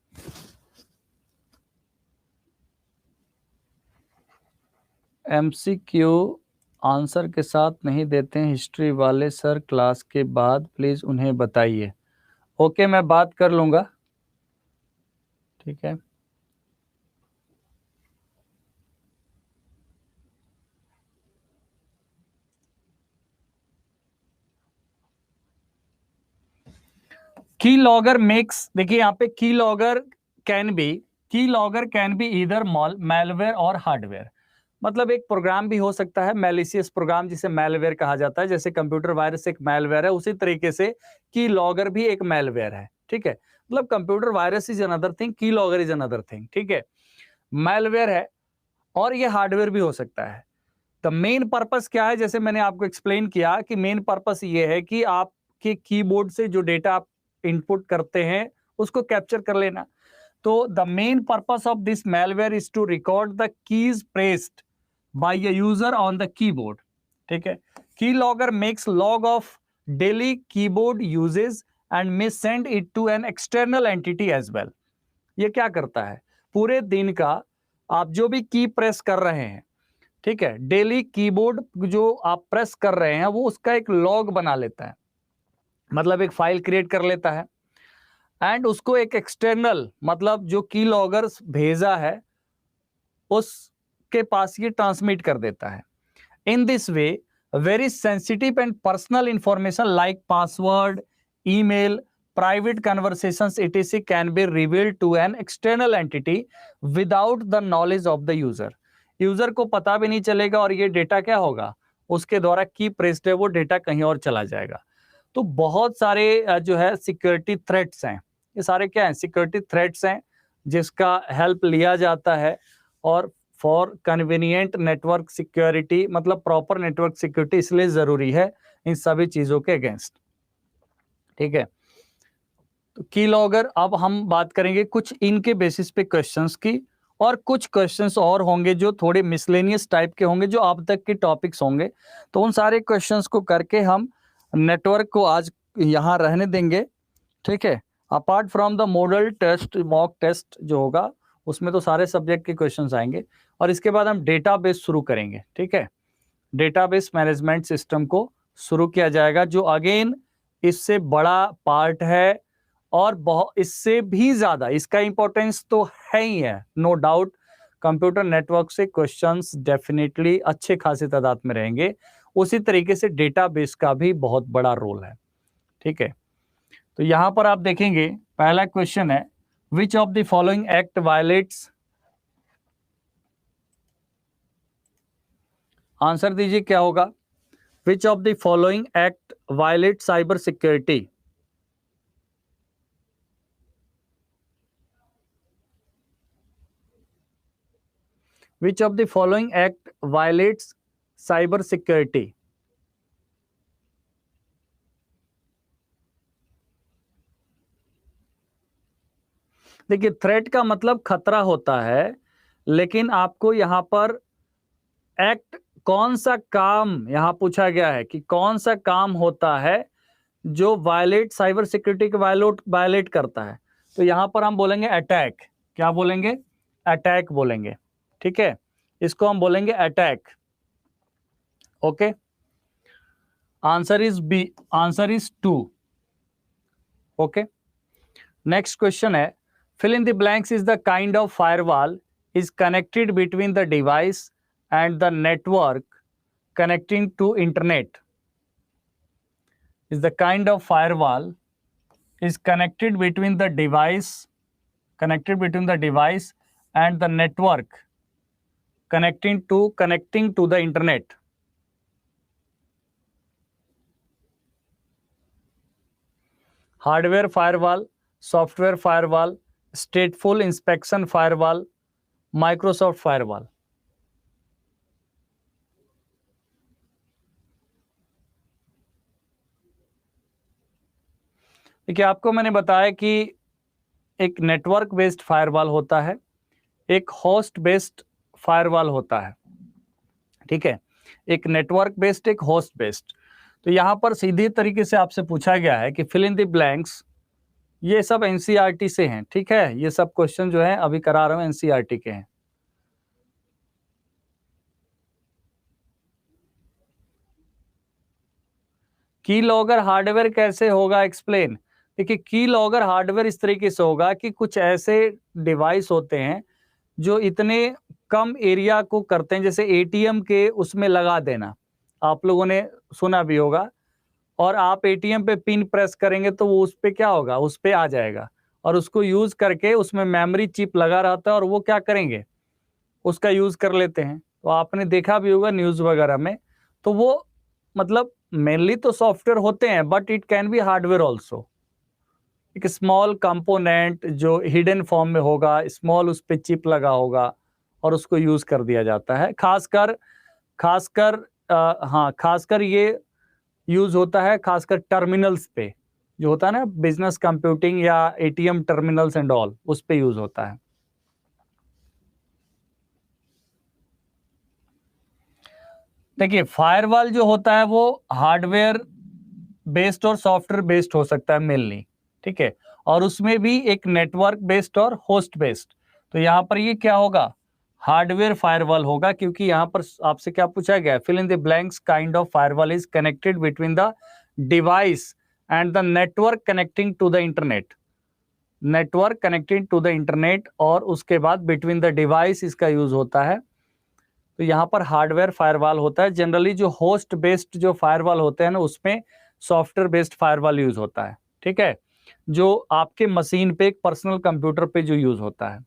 Speaker 1: एमसीक्यू आंसर के साथ नहीं देते हैं हिस्ट्री वाले सर, क्लास के बाद प्लीज उन्हें बताइए। ओके, मैं बात कर लूंगा, ठीक है। की लॉगर मेक्स, देखिए यहाँ पे की logger can be either malware और हार्डवेयर। मतलब एक प्रोग्राम भी हो सकता है मैलिशियस प्रोग्राम, जिसे मैलवेयर कहा जाता है। जैसे कंप्यूटर वायरस एक मैलवेयर है, उसी तरीके से की लॉगर भी एक मैलवेयर है, ठीक है। मतलब computer virus is another thing, की लॉगर इज अनदर थिंग, ठीक है। मैलवेयर है और ये हार्डवेयर भी हो सकता है। द मेन पर्पस क्या है, जैसे मैंने आपको एक्सप्लेन किया कि मेन पर्पस ये है कि आपके कीबोर्ड से जो डेटा आप इनपुट करते हैं उसको कैप्चर कर लेना। तो the main purpose of this malware is to record the keys pressed by a user on the keyboard, ठीक है। Key logger makes log of daily keyboard usage and may send it to an external entity as well. ये क्या करता है, पूरे दिन का आप जो भी की प्रेस कर रहे हैं, ठीक है, डेली कीबोर्ड जो आप प्रेस कर रहे हैं वो उसका एक लॉग बना लेता है, मतलब एक फाइल क्रिएट कर लेता है, एंड उसको एक एक्सटर्नल, मतलब जो की लॉगर्स भेजा है उसके पास ये ट्रांसमिट कर देता है। In this way very sensitive and personal information like password, email, private conversations etc can be revealed to an external entity without the knowledge of the user। User को पता भी नहीं चलेगा और ये डेटा क्या होगा, उसके द्वारा की प्रेस्ड है वो डेटा कहीं और चला जाएगा। तो बहुत सारे जो है सिक्योरिटी थ्रेट्स हैं, ये सारे क्या हैं, सिक्योरिटी थ्रेट्स हैं जिसका हेल्प लिया जाता है। और फॉर कन्वीनियंट नेटवर्क सिक्योरिटी, मतलब प्रॉपर नेटवर्क सिक्योरिटी इसलिए जरूरी है इन सभी चीजों के अगेंस्ट, ठीक है। तो की लॉगर, अब हम बात करेंगे कुछ इनके बेसिस पे क्वेश्चंस की, और कुछ क्वेश्चंस और होंगे जो थोड़े मिसलेनियस टाइप के होंगे, जो अब तक के टॉपिक्स होंगे। तो उन सारे क्वेश्चंस को करके हम नेटवर्क को आज यहाँ रहने देंगे, ठीक है। Apart from the model test, mock test जो होगा उसमें तो सारे सब्जेक्ट के क्वेश्चंस आएंगे, और इसके बाद हम डेटाबेस शुरू करेंगे, ठीक है। डेटाबेस मैनेजमेंट सिस्टम को शुरू किया जाएगा, जो अगेन इससे बड़ा पार्ट है, और बहुत इससे भी ज्यादा इसका इंपॉर्टेंस तो है ही है, नो डाउट। कंप्यूटर नेटवर्क से क्वेश्चंस डेफिनेटली अच्छे खासे तादाद में रहेंगे। उसी तरीके से डेटाबेस का भी बहुत बड़ा रोल है, ठीक है। तो यहां पर आप देखेंगे पहला क्वेश्चन है, which of the following act violates, answer दीजिए क्या होगा। Which of the following act violate cyber security, which of the following act violates cyber security। देखिए, थ्रेट का मतलब खतरा होता है, लेकिन आपको यहां पर एक्ट, कौन सा काम यहां पूछा गया है कि कौन सा काम होता है जो वायलेट साइबर सिक्योरिटी के वायलेट करता है। तो यहां पर हम बोलेंगे अटैक, क्या बोलेंगे, अटैक बोलेंगे, ठीक है। इसको हम बोलेंगे attack, okay. Answer is B, answer is 2, okay. Next question है, fill in the blanks is the kind of firewall is connected between the device and the network connecting to internet is the kind of firewall is connected between the device and the network connecting to the internet. Hardware firewall, software firewall, stateful inspection firewall, Microsoft firewall. देखिए, आपको मैंने बताया कि एक network based firewall होता है, एक host based firewall होता है, ठीक है, एक नेटवर्क बेस्ड, एक होस्ट बेस्ड। तो यहां पर सीधे तरीके से आपसे पूछा गया है कि फिल इन द ब्लैंक्स, ये सब एनसीईआरटी से हैं, ठीक है, ये सब क्वेश्चन जो है अभी करा रहा हूं एनसीईआरटी के हैं। की लॉगर हार्डवेयर कैसे होगा, एक्सप्लेन। देखिए, की लॉगर हार्डवेयर इस तरीके से होगा कि कुछ ऐसे डिवाइस होते हैं जो इतने कम एरिया को करते हैं, जैसे एटीएम के उसमें लगा देना, आप लोगों ने सुना भी होगा, और आप एटीएम पे पिन प्रेस करेंगे तो वो उस पे क्या होगा, उस पे आ जाएगा, और उसको यूज करके उसमें मेमोरी चिप लगा रहता है और वो क्या करेंगे, उसका यूज कर लेते हैं। तो आपने देखा भी होगा न्यूज वगैरह में। तो वो मतलब मेनली तो सॉफ्टवेयर होते हैं, but it can be hardware also. एक स्मॉल कंपोनेंट जो हिडन फॉर्म में होगा, स्मॉल उस पे चिप लगा होगा और उसको यूज कर दिया जाता है। खासकर ये यूज होता है खासकर टर्मिनल्स पे, जो होता है ना बिजनेस कंप्यूटिंग या एटीएम टर्मिनल्स एंड ऑल, उस पे यूज होता है। देखिए, फायरवॉल जो होता है वो हार्डवेयर बेस्ड और सॉफ्टवेयर बेस्ड हो सकता है मेनली, ठीक है, और उसमें भी एक नेटवर्क बेस्ड और होस्ट बेस्ड। तो यहाँ पर ये क्या होगा, हार्डवेयर फायरवॉल होगा, क्योंकि यहाँ पर आपसे क्या पूछा गया, fill in the blanks kind of firewall is connected between the device and the network connecting to the internet, network connecting to the internet, और उसके बाद बिटवीन द डिवाइस इसका यूज होता है। तो यहाँ पर हार्डवेयर फायरवॉल होता है। जनरली जो होस्ट बेस्ड जो फायरवॉल होते हैं ना, उसमें सॉफ्टवेयर बेस्ड फायरवॉल यूज होता है, ठीक है, जो आपके मशीन पे, एक पर्सनल कंप्यूटर पे जो यूज होता है।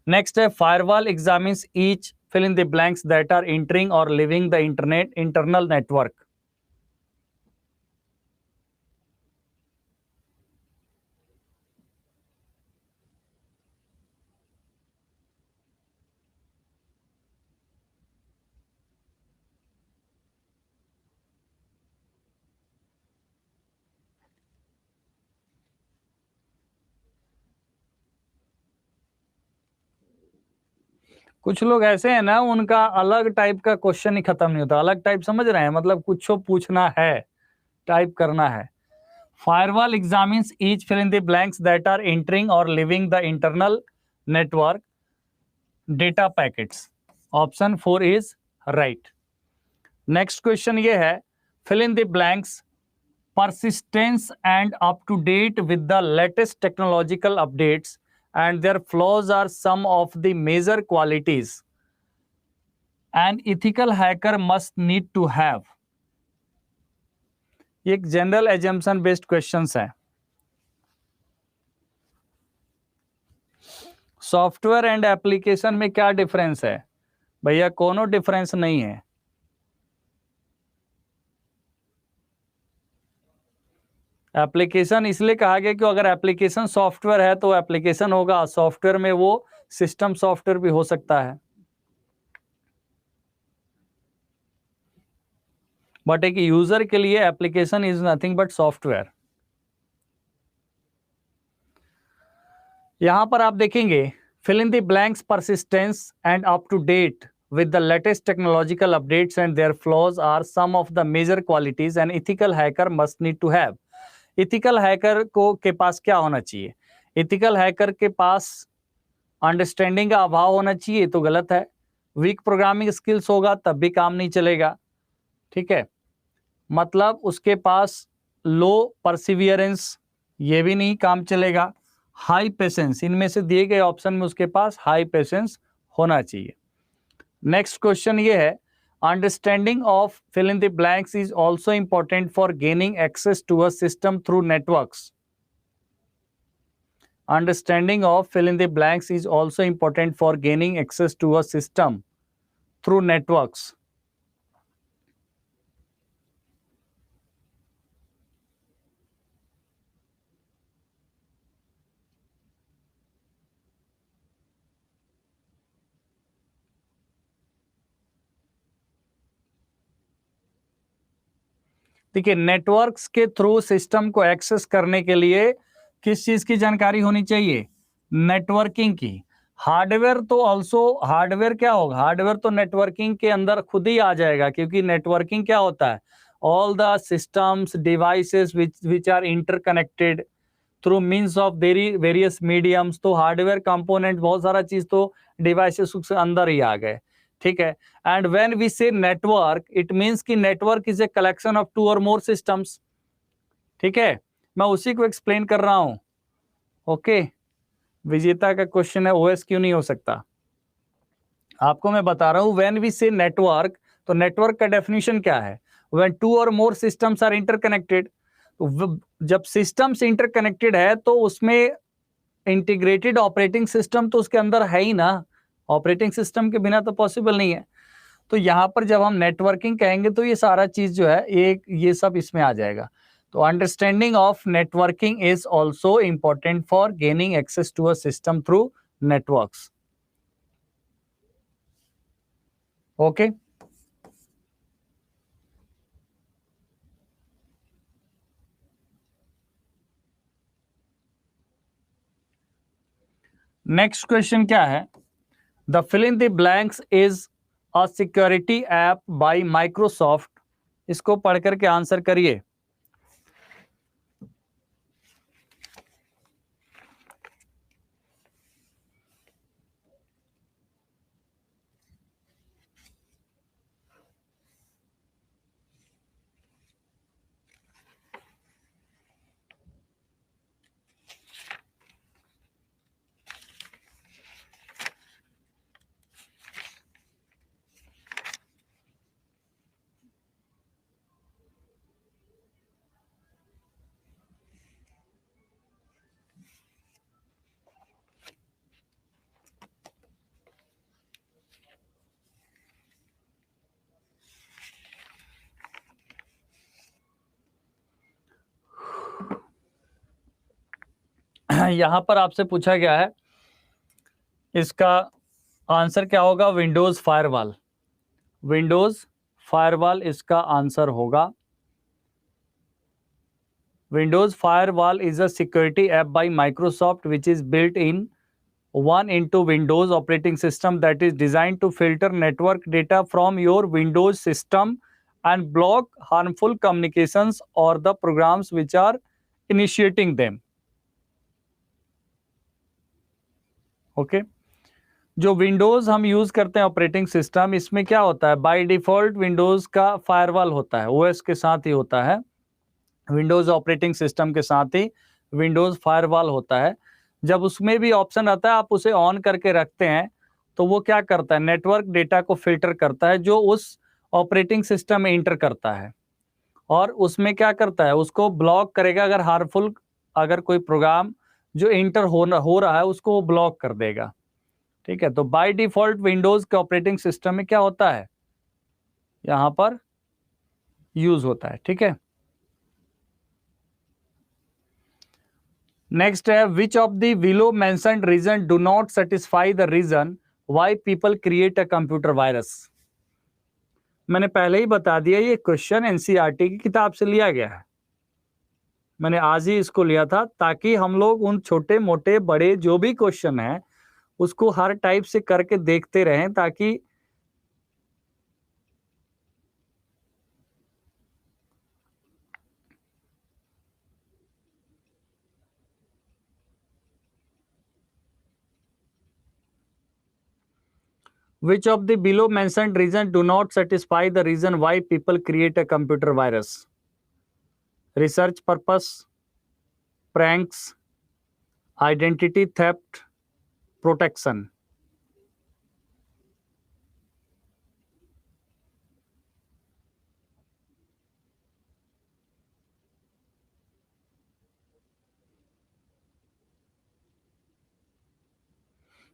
Speaker 1: नेक्स्ट है, firewall examines each fill in the blanks that are entering और leaving the internet internal network. कुछ लोग ऐसे हैं ना, उनका अलग टाइप का क्वेश्चन ही खत्म नहीं होता। अलग टाइप समझ रहे हैं, मतलब कुछ पूछना है, टाइप करना है। Firewall examines each fill in the blanks that are entering और leaving the internal network data packets. Option 4 is right. Next question ये है, fill in the blanks persistence and up to date with the latest technological updates and their flaws are some of the major qualities an ethical hacker must need to have। ये एक general assumption based questions है। Software and application में क्या difference है भैया? कोनो difference नहीं है। एप्लीकेशन इसलिए कहा गया कि अगर एप्लीकेशन सॉफ्टवेयर है तो एप्लीकेशन होगा, सॉफ्टवेयर में वो सिस्टम सॉफ्टवेयर भी हो सकता है, बट एक यूजर के लिए application is nothing but software. यहां पर आप देखेंगे, fill in the blanks persistence and up to date with the latest technological updates and their flaws are some of the major qualities an ethical hacker must need to have। Ethical hacker को के पास क्या होना चाहिए? Ethical hacker के पास understanding का अभाव होना चाहिए, तो गलत है। वीक प्रोग्रामिंग स्किल्स होगा तब भी काम नहीं चलेगा, ठीक है, मतलब उसके पास लो परसिवियरेंस, ये भी नहीं काम चलेगा। हाई पेशेंस, इनमें से दिए गए ऑप्शन में उसके पास हाई पेशेंस होना चाहिए। नेक्स्ट क्वेश्चन ये है, Understanding of fill in the blanks is also important for gaining access to a system through networks. Understanding of fill in the blanks is also important for gaining access to a system through networks. देखिए, networks के through system को access करने के लिए किस चीज की जानकारी होनी चाहिए? नेटवर्किंग की। हार्डवेयर तो ऑल्सो, हार्डवेयर क्या होगा? हार्डवेयर तो नेटवर्किंग के अंदर खुद ही आ जाएगा, क्योंकि नेटवर्किंग क्या होता है? All the systems devices which are interconnected through means of various mediums. तो हार्डवेयर कंपोनेंट बहुत सारा चीज तो डिवाइसेस के अंदर ही आ गए, ठीक है। एंड व्हेन वी से नेटवर्क, इट मींस कि network is a collection of 2 और मोर सिस्टम्स, ठीक है। मैं उसी को एक्सप्लेन कर रहा हूं, ओके। विजेता का क्वेश्चन है ओएस क्यों नहीं हो सकता? आपको मैं बता रहा हूं, व्हेन वी से नेटवर्क, तो नेटवर्क का डेफिनेशन क्या है? व्हेन 2 और मोर सिस्टम्स आर इंटरकनेक्टेड। जब सिस्टम्स इंटरकनेक्टेड है तो उसमें इंटीग्रेटेड ऑपरेटिंग सिस्टम तो उसके अंदर है ही ना, ऑपरेटिंग सिस्टम के बिना तो पॉसिबल नहीं है। तो यहां पर जब हम नेटवर्किंग कहेंगे तो ये सारा चीज जो है एक ये सब इसमें आ जाएगा। तो understanding of networking is also important for gaining access to a system through networks, okay. Next question क्या है? The fill in the blanks is a security app by Microsoft. इसको पढ़ करके आंसर करिए। यहां पर आपसे पूछा गया है, इसका आंसर क्या होगा? Windows firewall. विंडोज फायरवॉल इसका आंसर होगा। Windows firewall is a security app by Microsoft which is built in one into Windows operating system that is designed to filter network data from your Windows system and block harmful communications or the programs which are initiating them. Okay? जो Windows हम use करते हैं operating system, इसमें क्या होता है? By default Windows का firewall होता है, ओएस के साथ ही होता है, विंडोज ऑपरेटिंग सिस्टम के साथ ही विंडोज फायरवॉल होता है। जब उसमें भी ऑप्शन आता है, आप उसे ऑन करके रखते हैं, तो वो क्या करता है? नेटवर्क डेटा को फिल्टर करता है जो उस ऑपरेटिंग सिस्टम में इंटर करता है, और उसमें क्या करता है? उसको ब्लॉक करेगा। अगर हार्मफुल, अगर कोई प्रोग्राम जो इंटर हो रहा है उसको वो ब्लॉक कर देगा, ठीक है। तो बाय डिफॉल्ट विंडोज के ऑपरेटिंग सिस्टम में क्या होता है? यहां पर यूज होता है, ठीक है। नेक्स्ट है, which of the below mentioned reason do not satisfy the reason why people create a computer virus. मैंने पहले ही बता दिया, ये क्वेश्चन एनसीईआरटी की किताब से लिया गया है। मैंने आज ही इसको लिया था ताकि हम लोग उन छोटे मोटे बड़े जो भी क्वेश्चन है उसको हर टाइप से करके देखते रहें, ताकि which of the below mentioned reason do not satisfy the reason why people create a computer virus? Research purpose, pranks, identity theft, protection.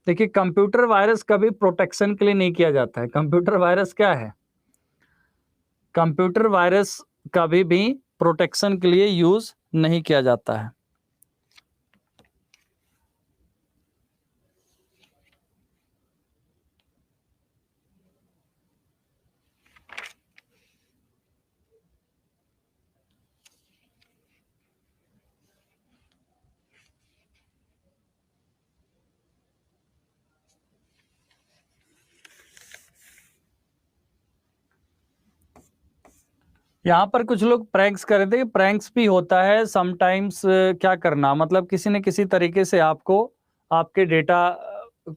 Speaker 1: देखिए, कंप्यूटर वायरस कभी प्रोटेक्शन के लिए नहीं किया जाता है। कंप्यूटर वायरस क्या है? कंप्यूटर वायरस कभी भी प्रोटेक्शन के लिए यूज नहीं किया जाता है। यहाँ पर कुछ लोग प्रैंक्स कर रहे थे। प्रैंक्स भी होता है समटाइम्स। क्या करना, मतलब किसी न किसी तरीके से आपको आपके डेटा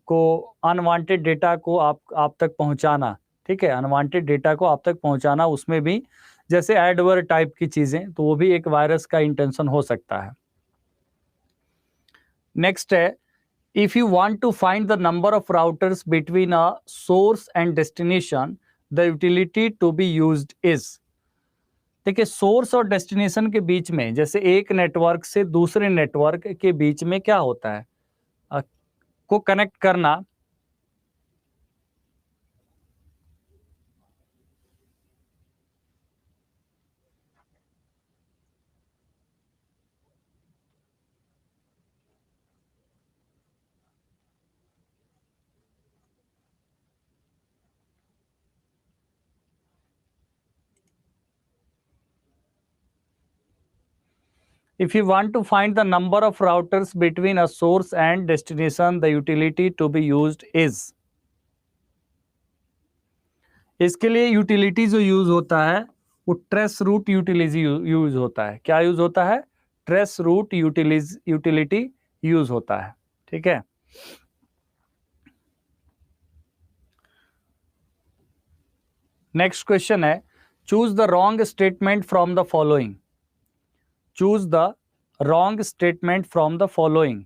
Speaker 1: को, अनवांटेड डेटा को आप तक पहुंचाना। ठीक है, अनवांटेड डेटा को आप तक पहुंचाना, उसमें भी जैसे एडवर्ड टाइप की चीजें, तो वो भी एक वायरस का इंटेंशन हो सकता है। नेक्स्ट है, if you want to find the number of routers between a source and destination, the utility to be used is। देखिए, सोर्स और डेस्टिनेशन के बीच में, जैसे एक नेटवर्क से दूसरे नेटवर्क के बीच में क्या होता है, को कनेक्ट करना। If you want to find the number of routers between a source and destination, the utility to be used is। इसके लिए यूटिलिटी जो यूज होता है वो ट्रेस रूट यूटिलिटी यूज होता है। क्या यूज होता है? ट्रेस रूट यूटिलिटी यूज होता है। ठीक है। नेक्स्ट क्वेश्चन है, choose the wrong statement from the following. Choose the wrong statement from the following.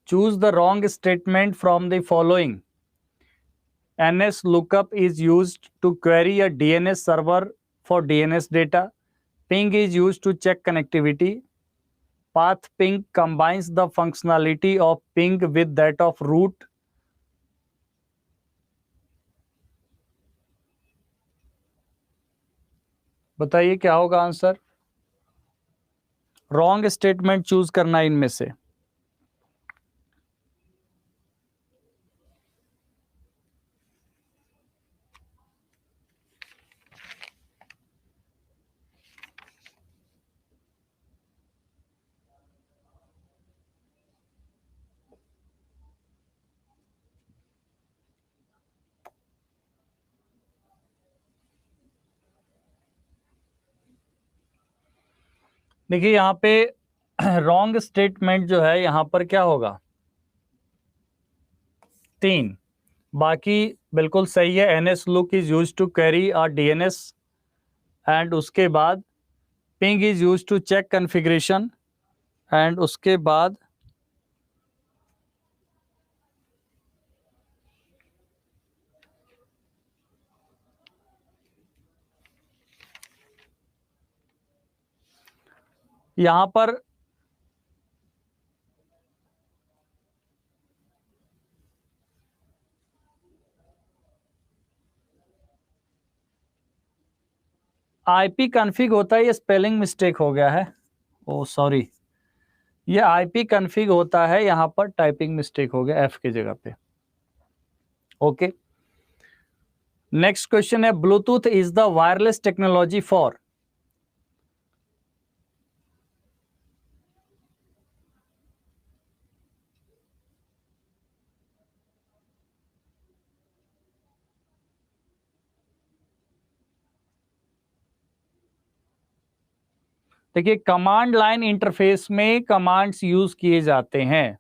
Speaker 1: Choose the wrong statement from the following. NS lookup is used to query a DNS server for DNS data. Ping is used to check connectivity. Path ping combines the functionality of ping with that of root. बताइए क्या होगा answer? Wrong statement choose करना इनमें से। देखिए, यहाँ पे wrong statement जो है, यहाँ पर क्या होगा? 3। बाकी बिल्कुल सही है। NS look is used to carry a DNS and उसके बाद ping is use to check configuration and उसके बाद यहां पर आईपी कॉन्फ़िग होता है। ये स्पेलिंग मिस्टेक हो गया है। ओ सॉरी, ये आईपी कॉन्फ़िग होता है, यहां पर टाइपिंग मिस्टेक हो गया एफ की जगह पे। ओके। नेक्स्ट क्वेश्चन है, Bluetooth is the wireless technology for. देखिए, कमांड लाइन इंटरफेस में कमांड्स यूज किए जाते हैं।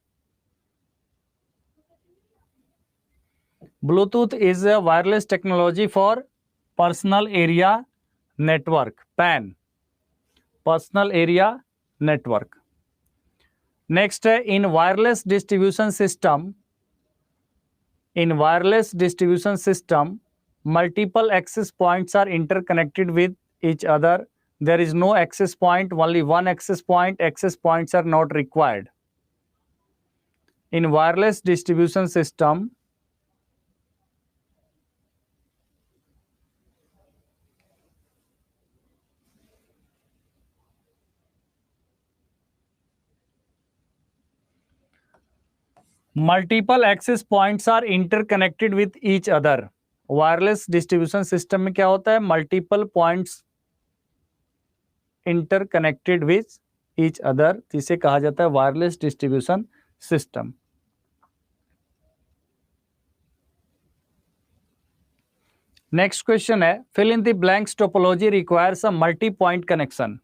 Speaker 1: Bluetooth is a wireless technology for personal area network, PAN, personal area network. Next है, in wireless distribution system, in wireless distribution system multiple access points are interconnected with each other, There is no access point, only one access point. Access points are not required. In wireless distribution system, multiple access points are interconnected with each other. Wireless distribution system में क्या होता है? Multiple points interconnected with each other, जिसे कहा जाता है wireless distribution system. Next question है, fill in the blanks topology requires a multi point connection.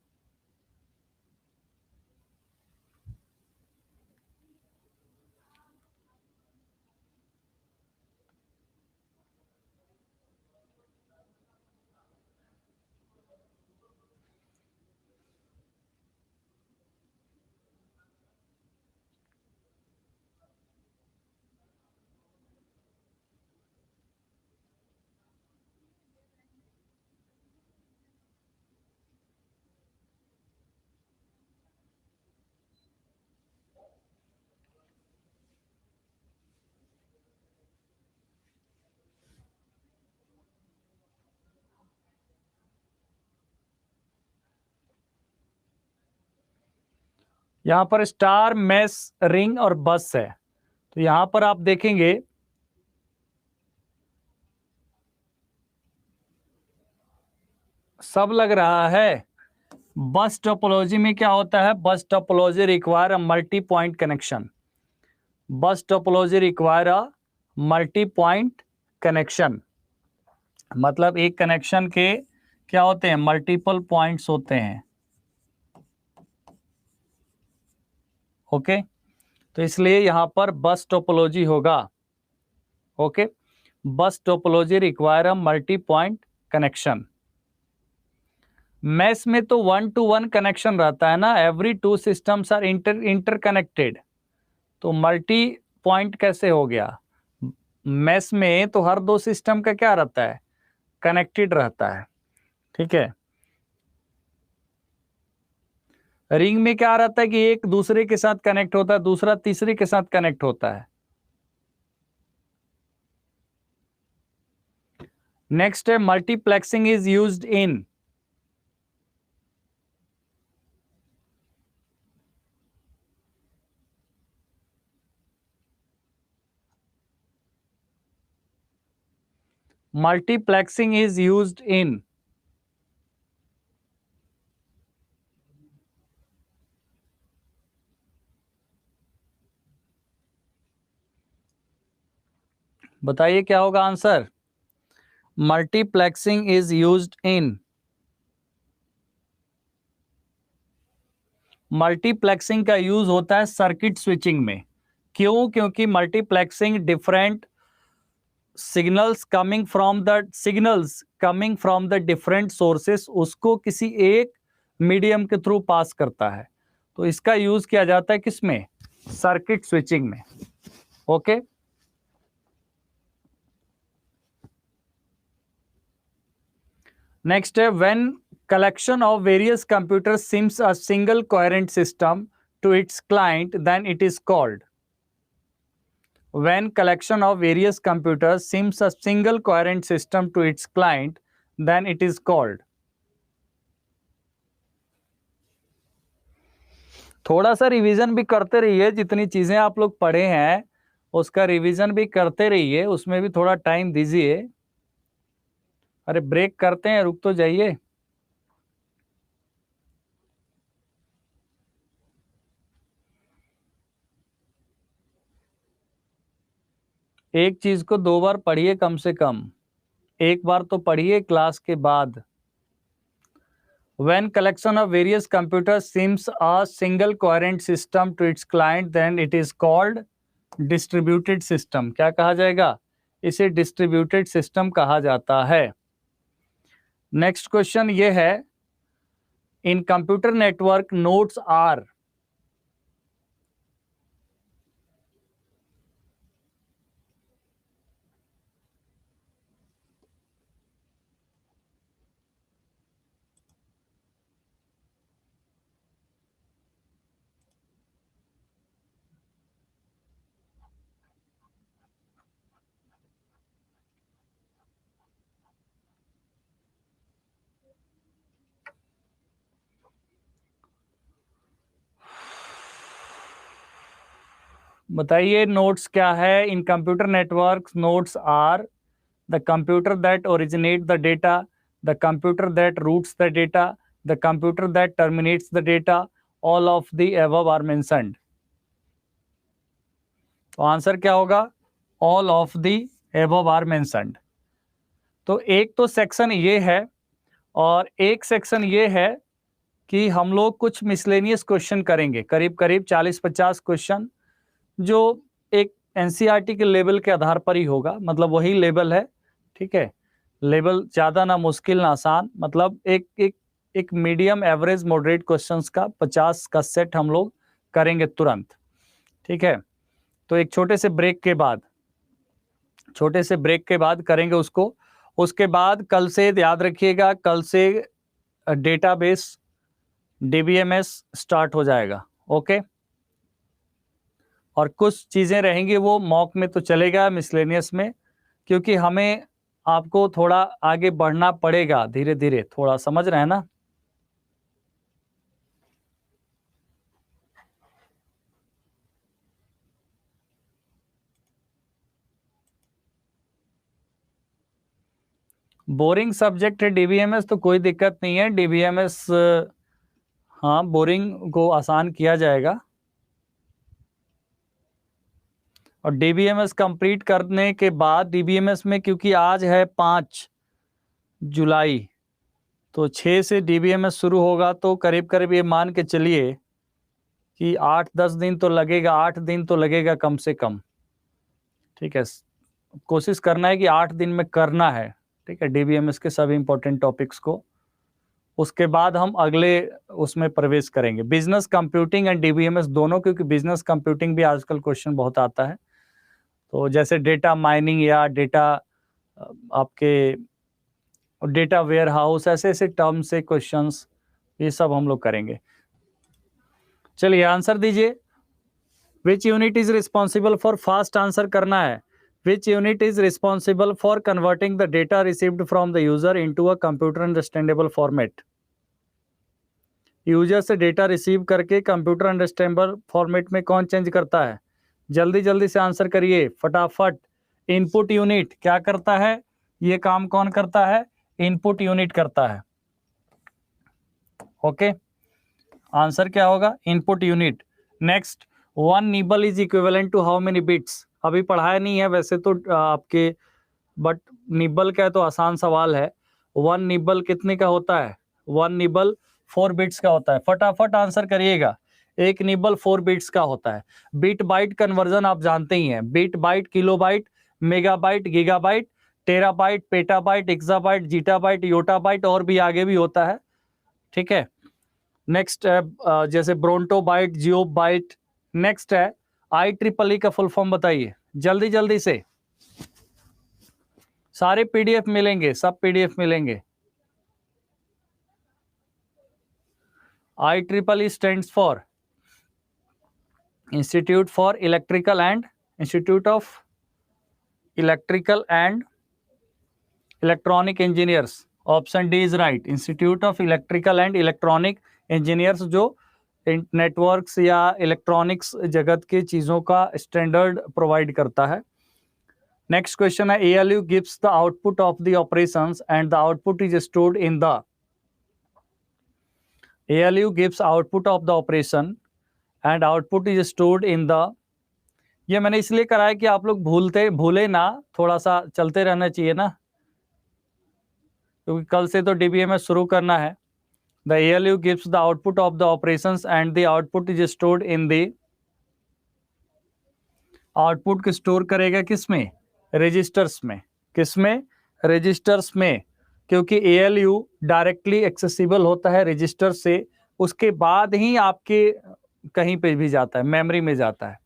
Speaker 1: यहां पर स्टार, मेस, रिंग और बस है. तो यहां पर आप देखेंगे सब लग रहा है. बस टोपोलॉजी में क्या होता है? बस topology require a multi point connection. बस topology require a multi point connection, मतलब एक कनेक्शन के क्या होते हैं? मल्टीपल पॉइंट्स होते हैं. ओके, तो इसलिए यहां पर बस टोपोलॉजी होगा. Okay, bus topology require a multi point connection. Mesh में तो 1 to 1 कनेक्शन रहता है ना, every two systems are interconnected. तो मल्टी पॉइंट कैसे हो गया? मैश में तो हर दो सिस्टम का क्या रहता है? कनेक्टेड रहता है. ठीक है. रिंग में क्या रहता है कि एक दूसरे के साथ कनेक्ट होता है, दूसरा तीसरे के साथ कनेक्ट होता है. नेक्स्ट है, multiplexing is used in. Multiplexing is used in. बताइए क्या होगा answer? Multiplexing is used in. Multiplexing का यूज होता है सर्किट स्विचिंग में. क्यों? क्योंकि multiplexing different signals coming from the different sources उसको किसी एक मीडियम के थ्रू पास करता है. तो इसका यूज किया जाता है किसमें? सर्किट स्विचिंग में. ओके. नेक्स्ट है, when collection of various computers seems a single coherent system to its client, then it is called. When collection of various computers seems a single coherent system to its client, then it is called. थोड़ा सा revision भी करते रहिए, जितनी चीजें आप लोग पढ़े हैं उसका रिवीजन भी करते रहिए, उसमें भी थोड़ा टाइम दीजिए. अरे ब्रेक करते हैं, रुक तो जाइए. एक चीज को 2 बार पढ़िए कम से कम. एक बार तो पढ़िए क्लास के बाद. When collection of various computers seems a single coherent system to its client, then it is called distributed system. क्या कहा जाएगा? इसे डिस्ट्रीब्यूटेड सिस्टम कहा जाता है. नेक्स्ट क्वेश्चन ये है, in computer network nodes are. बताइए नोड्स क्या है? In computer networks nodes are the computer that originate the data, the computer that routes the data, the computer that terminates the data, all of the above are mentioned. तो answer क्या होगा? All of the above are mentioned. तो एक तो section ये है और एक सेक्शन ये है कि हम लोग कुछ मिसलेनियस क्वेश्चन करेंगे, करीब करीब 40-50 क्वेश्चन, जो एक एनसीईआरटी के लेवल के आधार पर ही होगा, मतलब वही लेवल है, ठीक है। लेवल ज़्यादा ना मुश्किल ना आसान, मतलब एक मीडियम एवरेज मॉडरेट क्वेश्चंस का 50 का सेट हम लोग करेंगे तुरंत, ठीक है। तो एक छोटे से ब्रेक के बाद करेंगे उसको। उसके बाद कल से याद रखिएगा, कल से डेटाबेस डीबीएमएस स्टार्ट हो जाएगा, ओके। और कुछ चीज़ें रहेंगी वो मॉक में तो चलेगा, मिसलेनियस में, क्योंकि हमें आपको थोड़ा आगे बढ़ना पड़ेगा धीरे धीरे, थोड़ा समझ रहे हैं ना। बोरिंग सब्जेक्ट है डीबीएमएस तो कोई दिक्कत नहीं है, डीबीएमएस हाँ बोरिंग को आसान किया जाएगा। और डीबीएमएस कंप्लीट करने के बाद डीबीएमएस में, क्योंकि आज है 5 जुलाई, तो 6 से डीबीएमएस शुरू होगा, तो करीब करीब ये मान के चलिए कि 8-10 दिन तो लगेगा, 8 दिन तो लगेगा कम से कम, ठीक है। कोशिश करना है कि 8 दिन में करना है, ठीक है, डीबीएमएस के सभी इंपॉर्टेंट टॉपिक्स को। उसके बाद हम अगले उसमें प्रवेश करेंगे, बिजनेस कंप्यूटिंग एंड डीबीएमएस दोनों, क्योंकि बिजनेस कंप्यूटिंग भी आजकल क्वेश्चन बहुत आता है। तो जैसे डेटा माइनिंग या डेटा आपके डेटा वेयर हाउस, ऐसे ऐसे टर्म से क्वेश्चंस, ये सब हम लोग करेंगे। चलिए आंसर दीजिए। Which unit is responsible for, fast answer करना है। Which unit is responsible for converting the data received from the user into a computer understandable format. User से डेटा रिसीव करके कंप्यूटर अंडरस्टैंडेबल फॉर्मेट में कौन change करता है? जल्दी जल्दी से आंसर करिए फटाफट। इनपुट यूनिट क्या करता है? ये काम कौन करता है? इनपुट यूनिट करता है, ओके। आंसर क्या होगा? Input unit. Next, 1 nibble is equivalent to how many bits? अभी पढ़ाया नहीं है वैसे तो आपके, बट निबल का तो आसान सवाल है। 1 निबल कितने का होता है? 1 निबल 4 बिट्स का होता है। फटाफट आंसर करिएगा। एक निबल 4 बिट्स का होता है। बिट बाइट कन्वर्जन आप जानते ही हैं, bit byte, kilobyte, megabyte, gigabyte, terabyte, petabyte, exabyte, zettabyte, yottabyte, और भी आगे भी होता है, ठीक है। नेक्स्ट है जैसे ब्रोंटो बाइट, जियो बाइट। नेक्स्ट है IEEE का फुल फॉर्म बताइए जल्दी जल्दी से। सारे पीडीएफ मिलेंगे, सब पीडीएफ मिलेंगे। IEEE stands for institute for electrical and electronic engineers. Option D is right, institute of electrical and electronic engineers, जो नेटवर्क्स या इलेक्ट्रॉनिक्स जगत की चीज़ों का स्टैंडर्ड प्रोवाइड करता है। नेक्स्ट क्वेश्चन है, ALU gives the output of the operations and the output is stored in the. ALU gives output of the operation and output is stored in the. ये मैंने इसलिए कराया कि आप लोग भूले ना, थोड़ा सा चलते रहना चाहिए ना, क्योंकि कल से तो डीबीएमएस शुरू करना है। The ALU gives the output of the operations and the output is stored in the। Output को स्टोर करेगा किसमें? रजिस्टर्स में। किसमें? रजिस्टर्स में, क्योंकि ALU डायरेक्टली एक्सेसिबल होता है रजिस्टर से, उसके बाद ही आपके कहीं पे भी जाता है, मेमोरी में जाता है।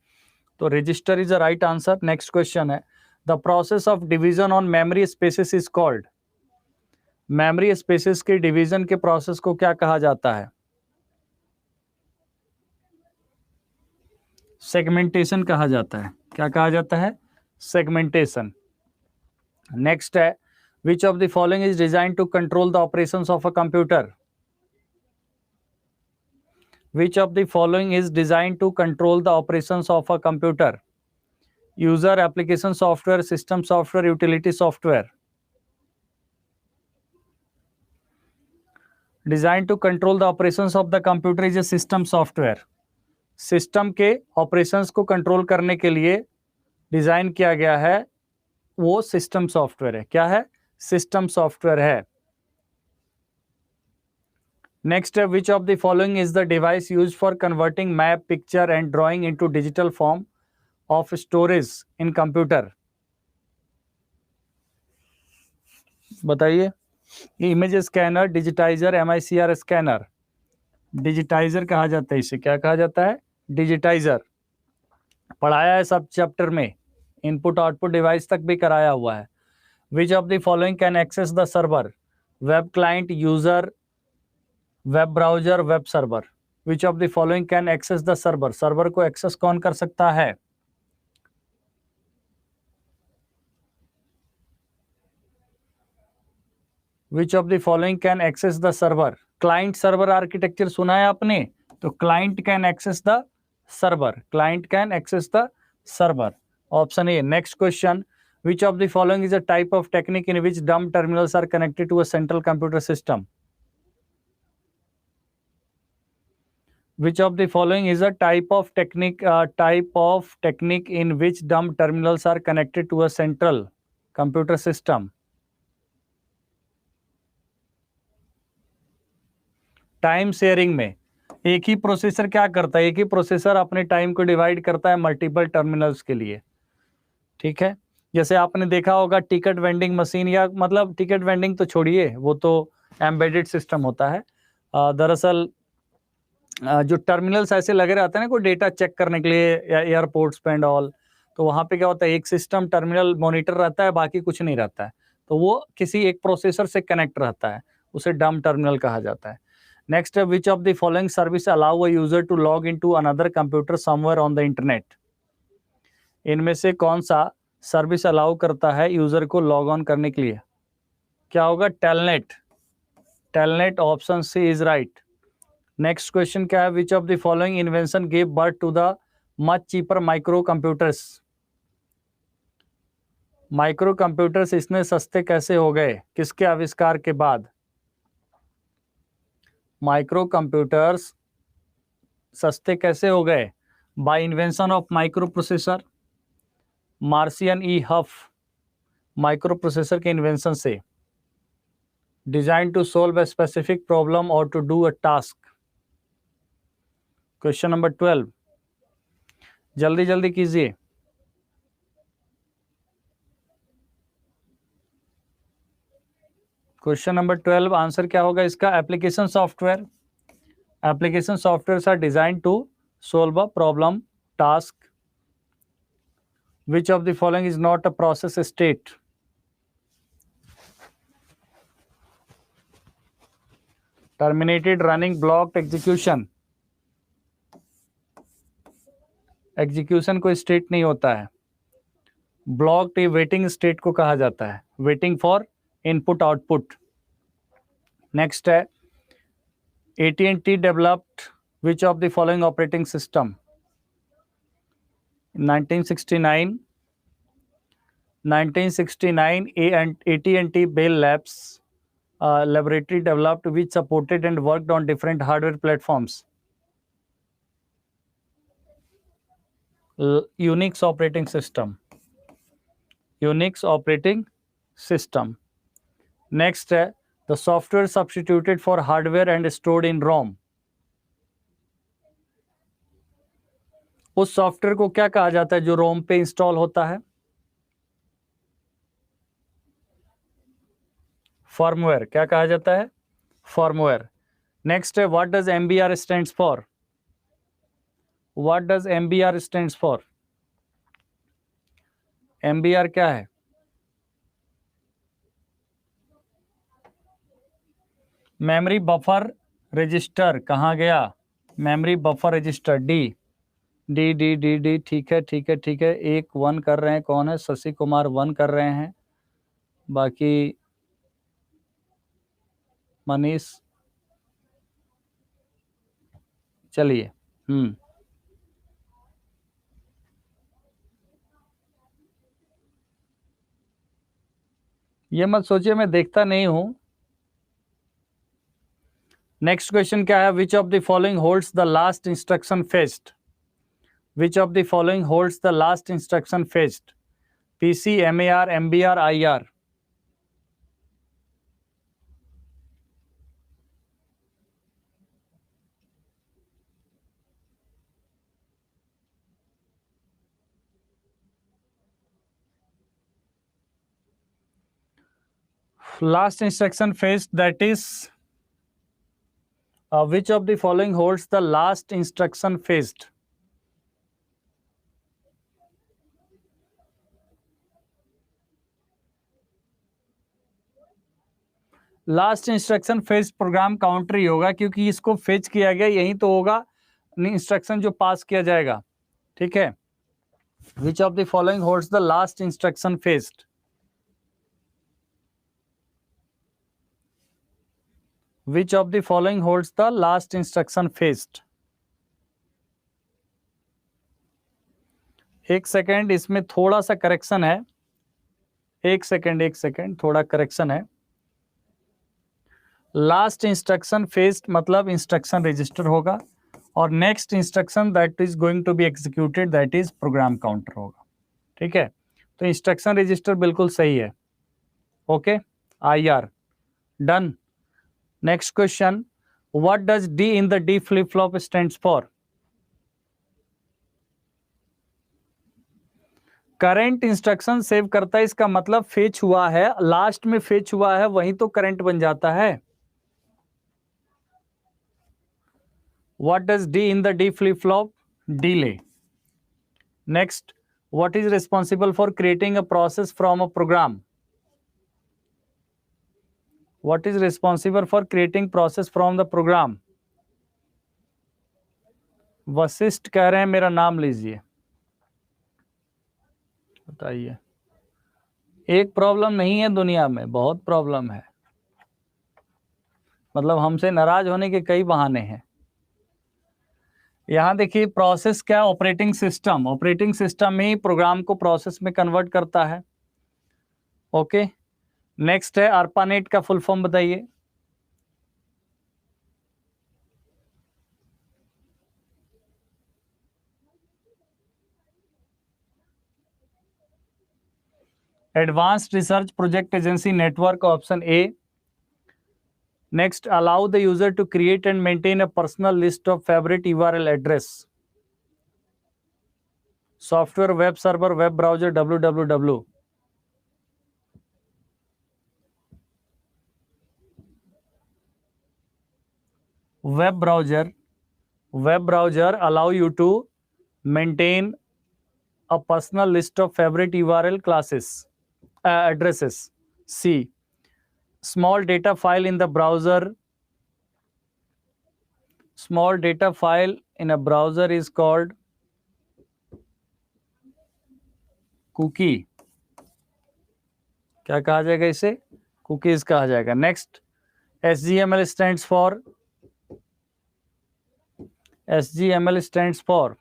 Speaker 1: तो register is the right answer. Next question है, the process of division on memory spaces is called. Memory spaces के डिवीजन के प्रोसेस को क्या कहा जाता है? सेगमेंटेशन कहा जाता है। क्या कहा जाता है? सेगमेंटेशन। नेक्स्ट है, which of the following is design to control the operations of a computer. Which of the following is designed to control the operations of a computer? User, application software, system software, utility software. Designed to control the operations of the computer is a system software. System के operations को control करने के लिए design किया गया है वो system software है. क्या है? सिस्टम सॉफ्टवेयर है. नेक्स्ट है, which of the following is the device use for converting map, picture and drawing into digital form of storage in computer? बताइए. Image scanner, digitizer, MICR scanner. Digitizer कहा जाता है इसे. क्या कहा जाता है? डिजिटाइजर. पढ़ाया है सब चैप्टर में. इनपुट आउटपुट डिवाइस तक भी कराया हुआ है. Which of the following can access the server? Web client, user, web browser, web server. Which of the following can access the server? Server को एक्सेस कौन कर सकता है? Which of the following can access the server? Client server architecture सुना है आपने? तो client can access the server. Client can access the server. Option A. Next question, which of the following is a type of technique in which dumb terminals are connected to a central computer system? Which of the following is a type of technique in which dumb terminals are connected to a central computer system? Time sharing में एक ही processor क्या करता है? एक ही processor अपने time को divide करता है मल्टीपल टर्मिनल्स के लिए. ठीक है. जैसे आपने देखा होगा टिकट वेंडिंग मशीन, या मतलब टिकट वेंडिंग तो छोड़िए, वो तो एम्बेडेड सिस्टम होता है. दरअसल जो टर्मिनल्स ऐसे लगे रहते हैं ना कोई डेटा चेक करने के लिए एयरपोर्ट्स पे एंड ऑल, तो वहाँ पे क्या होता है, एक सिस्टम टर्मिनल मॉनिटर रहता है, बाकी कुछ नहीं रहता है. तो वो किसी एक प्रोसेसर से कनेक्ट रहता है, उसे डम्ब टर्मिनल कहा जाता है. नेक्स्ट है, which of the following service allow a user to log into another computer somewhere on the internet? इनमें से कौन सा सर्विस अलाउ करता है यूजर को लॉग ऑन करने के लिए? क्या होगा? Telnet. Telnet option C is right. Next question क्या है? Which of the following invention give birth to the much cheaper micro computers? Micro computers इतने सस्ते कैसे हो गए? किसके आविष्कार के बाद? माइक्रो कंप्यूटर्स सस्ते कैसे हो गए? By invention of microprocessor. Marcian E Hoff microprocessor के इन्वेंशन से. Design to solve a specific problem और to do a task. Question number 12, जल्दी जल्दी कीजिए. क्वेश्चन नंबर 12 आंसर क्या होगा इसका? Application software. Application software are design to solve a problem, task. Which of the following is not a process state? Terminated, running, blocked, execution. Execution कोई state नहीं होता है. ब्लॉक्ड वेटिंग स्टेट को कहा जाता है, waiting for input output. Next है, AT&T developed which of the following operating system? 1969 AT&T Bell Labs laboratory developed which supported and worked on different hardware platforms. Unix operating system. Unix operating system. Next है, the software substituted for hardware and stored in ROM. उस software को क्या कहा जाता है जो रोम पे install होता है? फर्मवेयर. क्या कहा जाता है? फर्मवेयर. नेक्स्ट है, what does MBR stands for? What does MBR stands for? MBR क्या है? Memory buffer register. कहाँ गया? Memory buffer register. D D D D D. ठीक है ठीक है ठीक है. एक 1 कर रहे हैं. कौन है? शशि कुमार 1 कर रहे हैं. बाकी मनीष चलिए। ये मत सोचिए मैं देखता नहीं हूं। नेक्स्ट क्वेश्चन क्या है? Which of the following holds the last instruction fest? Which of the following holds the last instruction fest? PC, MAR, MBR, IR? Last instruction phase, that is, which of the following holds the last instruction phased? Last instruction phase program counter ही होगा, क्योंकि इसको fetch किया गया यही तो होगा instruction जो पास किया जाएगा। ठीक है, which of the following holds the last instruction phased? Which of the following holds the last instruction phased? एक सेकेंड, इसमें थोड़ा सा करेक्शन है। एक सेकेंड, थोड़ा करेक्शन है। लास्ट इंस्ट्रक्शन फेज्ड मतलब इंस्ट्रक्शन रजिस्टर होगा, और next instruction that is going to be executed that is program counter होगा। ठीक है, तो इंस्ट्रक्शन रजिस्टर बिल्कुल सही है। Okay, IR done. Next question, what does D in the D flip flop stands for? Current instruction save करता है, इसका मतलब फेच हुआ है, लास्ट में फेच हुआ है, वही तो करंट बन जाता है। What does D in the D flip flop? Delay. Next, what is responsible for creating a process from a program? What is responsible for creating process from the program? Vashishtha कह रहे हैं मेरा नाम लीजिए, बताइए। एक प्रॉब्लम नहीं है दुनिया में, बहुत प्रॉब्लम है। मतलब हमसे नाराज होने के कई बहाने हैं। यहां देखिए, प्रोसेस क्या? Operating system. ऑपरेटिंग सिस्टम ही प्रोग्राम को प्रोसेस में कन्वर्ट करता है। ओके, नेक्स्ट है ARPANET का फुल फॉर्म बताइए। Advanced research project agency network, option A. Next, allow the user to create and maintain a personal list of favorite URL address. Software, web server, web browser, www. Web browser. Web browser allow you to maintain a personal list of favorite URL classes, addresses. C. Small data file in the browser. Small data file in a browser is called cookie. क्या कहा जाएगा इसे? Cookies कहा जाएगा। Next, HTML stands for HTML stands for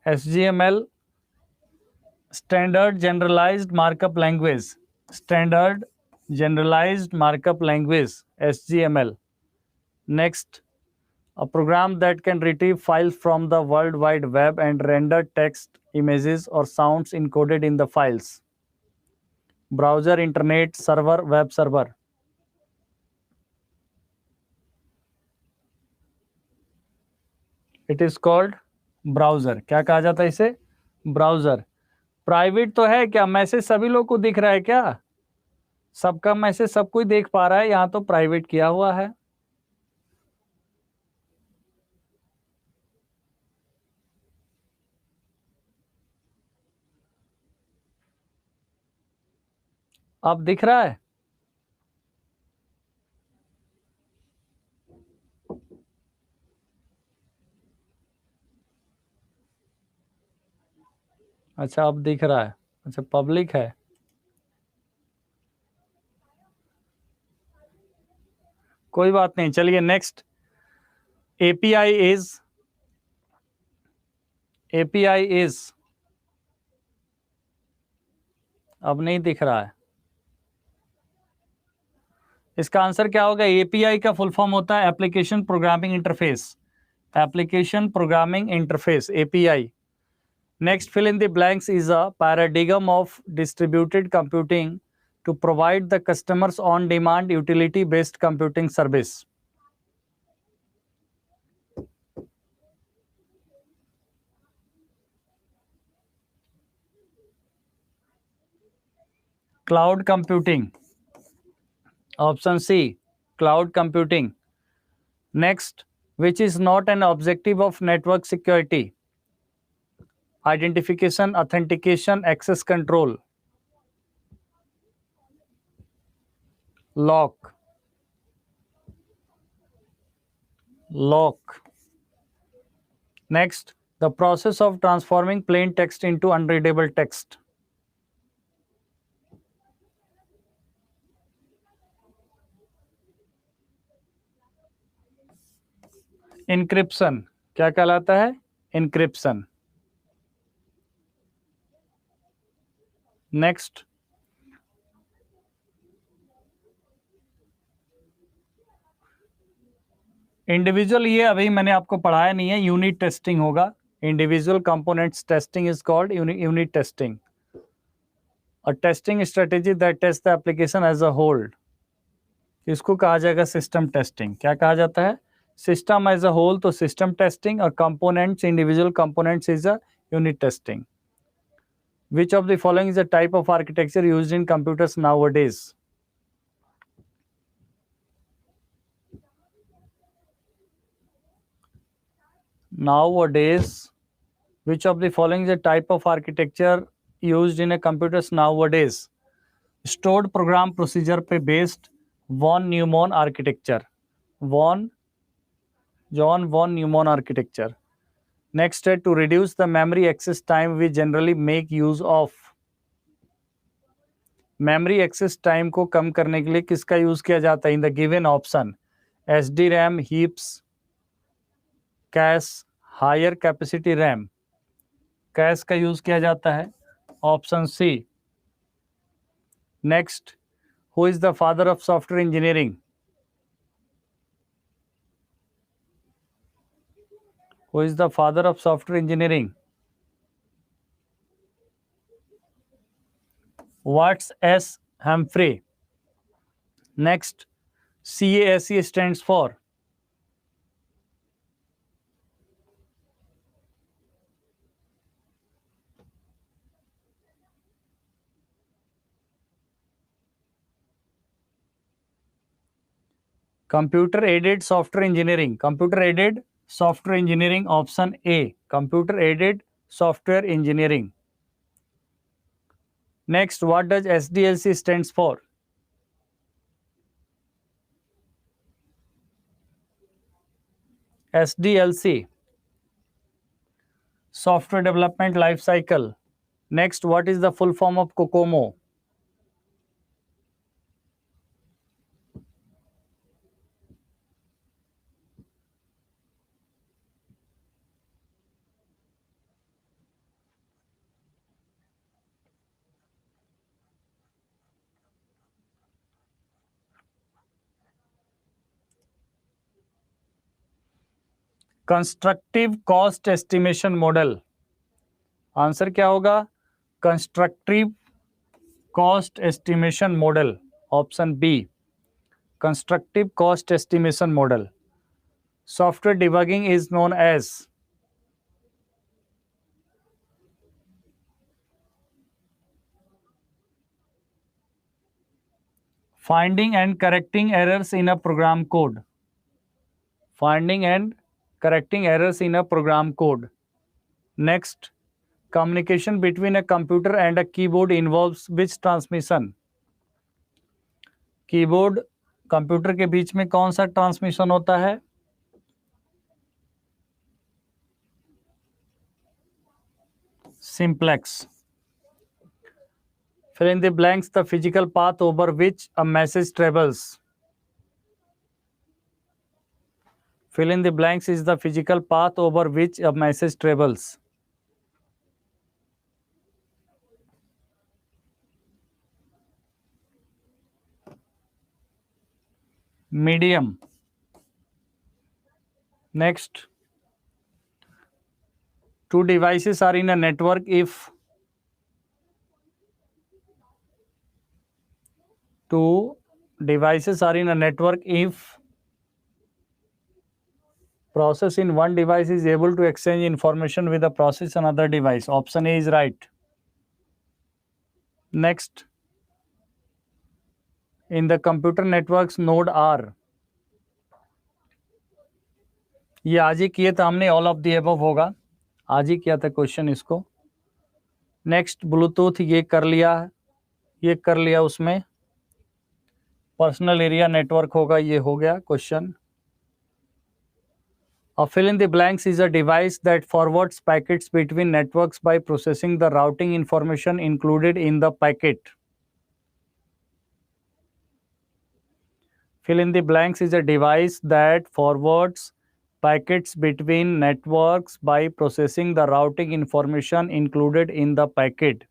Speaker 1: HTML Standard Generalized Markup Language. Standard Generalized Markup Language, HTML. Next, a program that can retrieve files from the World Wide Web and render text, images, or sounds encoded in the files. Browser, internet server, web server. It is called browser. क्या कहा जाता है इसे? Browser. Private तो है क्या? Message सभी लोग को दिख रहा है क्या? सबका मैसेज सब कोई देख पा रहा है, यहां तो प्राइवेट किया हुआ है। अब दिख रहा है? अच्छा, अब दिख रहा है। अच्छा, पब्लिक है। कोई बात नहीं, चलिए नेक्स्ट। एपीआई इज अब नहीं दिख रहा है, इसका आंसर क्या होगा? एपीआई का फुल फॉर्म होता है application programming interface, application programming interface, API. Next, fill in the blanks is a paradigm of distributed computing to provide the customers on-demand utility-based computing service. Cloud computing. Option C, cloud computing. Next, which is not an objective of network security? Identification, authentication, access control. Lock. Next, the process of transforming plain text into unreadable text. Encryption. क्या कहलाता है? Encryption. Next, individual, ये अभी मैंने आपको पढ़ाया नहीं है, यूनिट टेस्टिंग होगा। Individual components testing is called unit testing. A testing strategy that test the application as a whole, इसको कहा जाएगा सिस्टम टेस्टिंग। क्या कहा जाता है? सिस्टम एज अ होल तो सिस्टम टेस्टिंग, और components, individual components is a unit testing. Which of the following is a type of architecture used in computers nowadays? Nowadays, which of the following is a type of architecture used in a computers nowadays? Stored program procedure पे based von Neumann architecture, John von Neumann architecture. Next है, to reduce the memory access time we generally make use of. memory access time को कम करने के लिए किसका use किया जाता है? in the given option, SD RAM, heaps, cache, higher capacity RAM. Cache का यूज किया जाता है, option C. Next, who is the father of software engineering? Who is the father of software engineering? Watts S Humphrey. Next, CASE stands for? Computer aided software engineering, computer aided software engineering, option A, computer aided software engineering. Next, what does SDLC stands for? SDLC, software development life cycle. Next, what is the full form of COCOMO? Constructive cost estimation model, answer क्या होगा? Constructive cost estimation model, option B, constructive cost estimation model. Software debugging is known as? Finding and correcting errors in a program code, finding and correcting errors in a program code. Next, communication between a computer and a keyboard involves which transmission? Keyboard computer के बीच में कौन सा transmission होता है? Simplex. fill in the blanks, the physical path over which a message travels. Fill in the blanks is the physical path over which a message travels. Medium. Next, two devices are in a network if two devices are in a network if process in one device is able to exchange information with a process in another device. Option A is right. Next, in the computer networks node R. ये आज ही किए थे हमने, all of the above होगा, आज ही किया था question इसको. नेक्स्ट, ब्लूटूथ ये कर लिया, ये कर लिया. उसमें पर्सनल एरिया नेटवर्क होगा, ये हो गया question. A fill in the blanks is a device that forwards packets between networks by processing the routing information included in the packet. Fill in the blanks is a device that forwards packets between networks by processing the routing information included in the packet.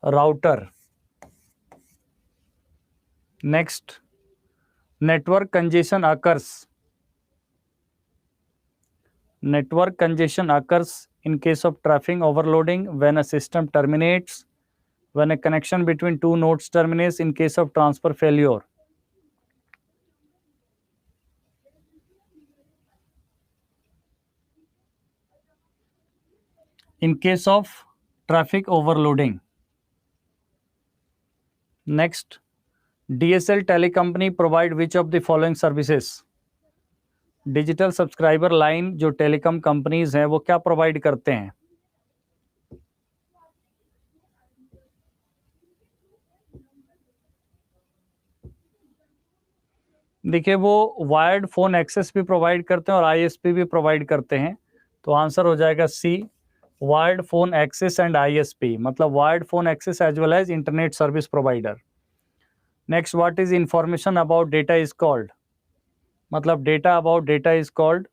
Speaker 1: Router. Next, network congestion occurs. Network congestion occurs in case of traffic overloading, when a system terminates, when a connection between two nodes terminates, in case of transfer failure. In case of traffic overloading. Next, DSL telecompany provide which of the following services? Digital subscriber line जो telecom companies हैं वो क्या provide करते हैं? देखिए, वो wired phone access भी provide करते हैं और आईएसपी भी प्रोवाइड करते हैं. तो आंसर हो जाएगा C, wired phone access and ISP, मतलब wired phone access as well as internet service provider. Next, what is information about data is called, मतलब data about data is called,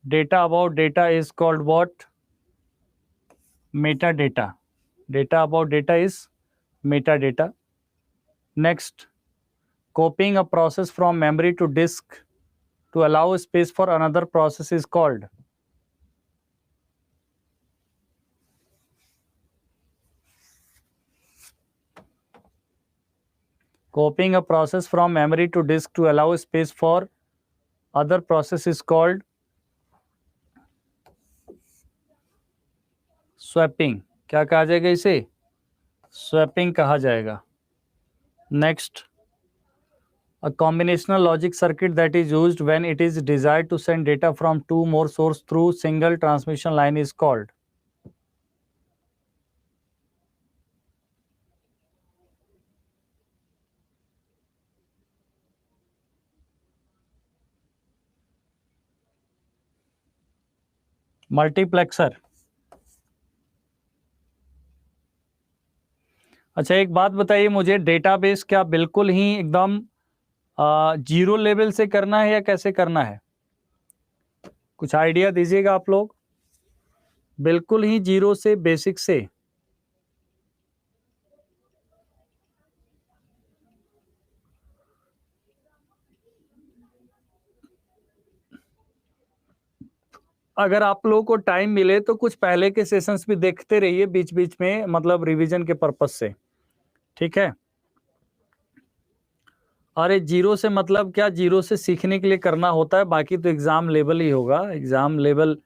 Speaker 1: data about data is called what? Metadata. Data about data is metadata. Next, copying a process from memory to disk to allow space for another process is called? Copying a process from memory to disk to allow space for other process is called swapping. क्या कहा जाएगा इसे? Swapping कहा जाएगा. Next, a combinational logic circuit that is used when it is desired to send data from two more sources through single transmission line is called? Multiplexer. अच्छा, एक बात बताइए मुझे, डेटाबेस क्या बिल्कुल ही एकदम जीरो लेवल से करना है या कैसे करना है? कुछ आइडिया दीजिएगा आप लोग. बिल्कुल ही जीरो से, बेसिक से. अगर आप लोगों को टाइम मिले तो कुछ पहले के सेशंस भी देखते रहिए बीच बीच में, मतलब रिवीजन के पर्पस से. ठीक है. अरे जीरो से मतलब क्या, जीरो से सीखने के लिए करना होता है, बाकी तो एग्जाम लेवल ही होगा, एग्जाम लेवल.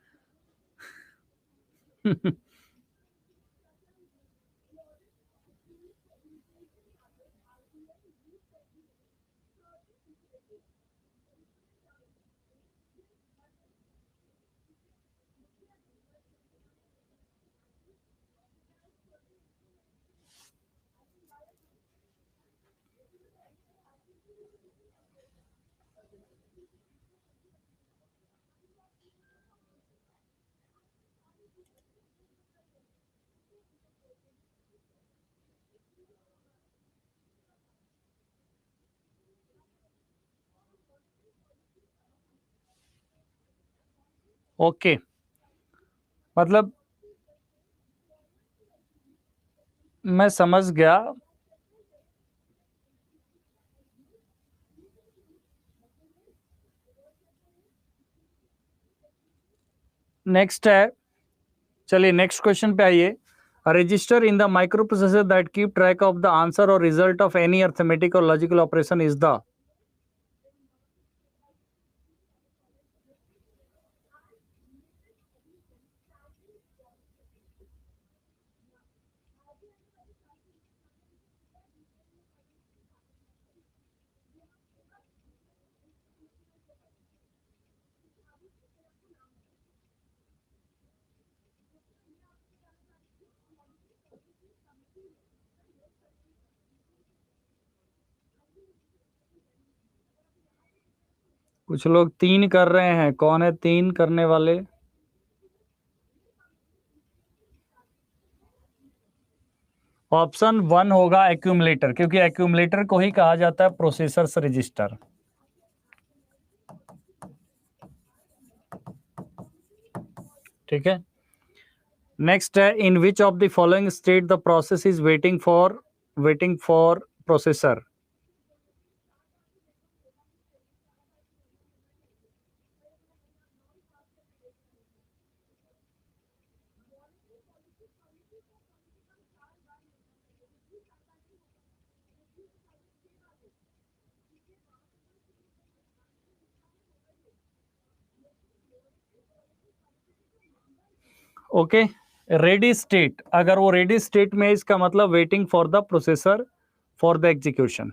Speaker 1: ओके, मतलब मैं समझ गया। नेक्स्ट है, चलिए नेक्स्ट क्वेश्चन पे आइए। Register in the micro processor that keep track of the answer और रिजल्ट ऑफ एनी अर्थमेटिक और लॉजिकल ऑपरेशन इज द। कुछ लोग 3 कर रहे हैं, कौन है 3 करने वाले? ऑप्शन 1 होगा एक्यूमुलेटर, क्योंकि एक्यूमुलेटर को ही कहा जाता है प्रोसेसर्स रजिस्टर। ठीक है, नेक्स्ट है, in which of the following state the process is waiting for processor. Okay, ready state, अगर वो रेडी स्टेट में, इसका मतलब waiting for the processor for the execution.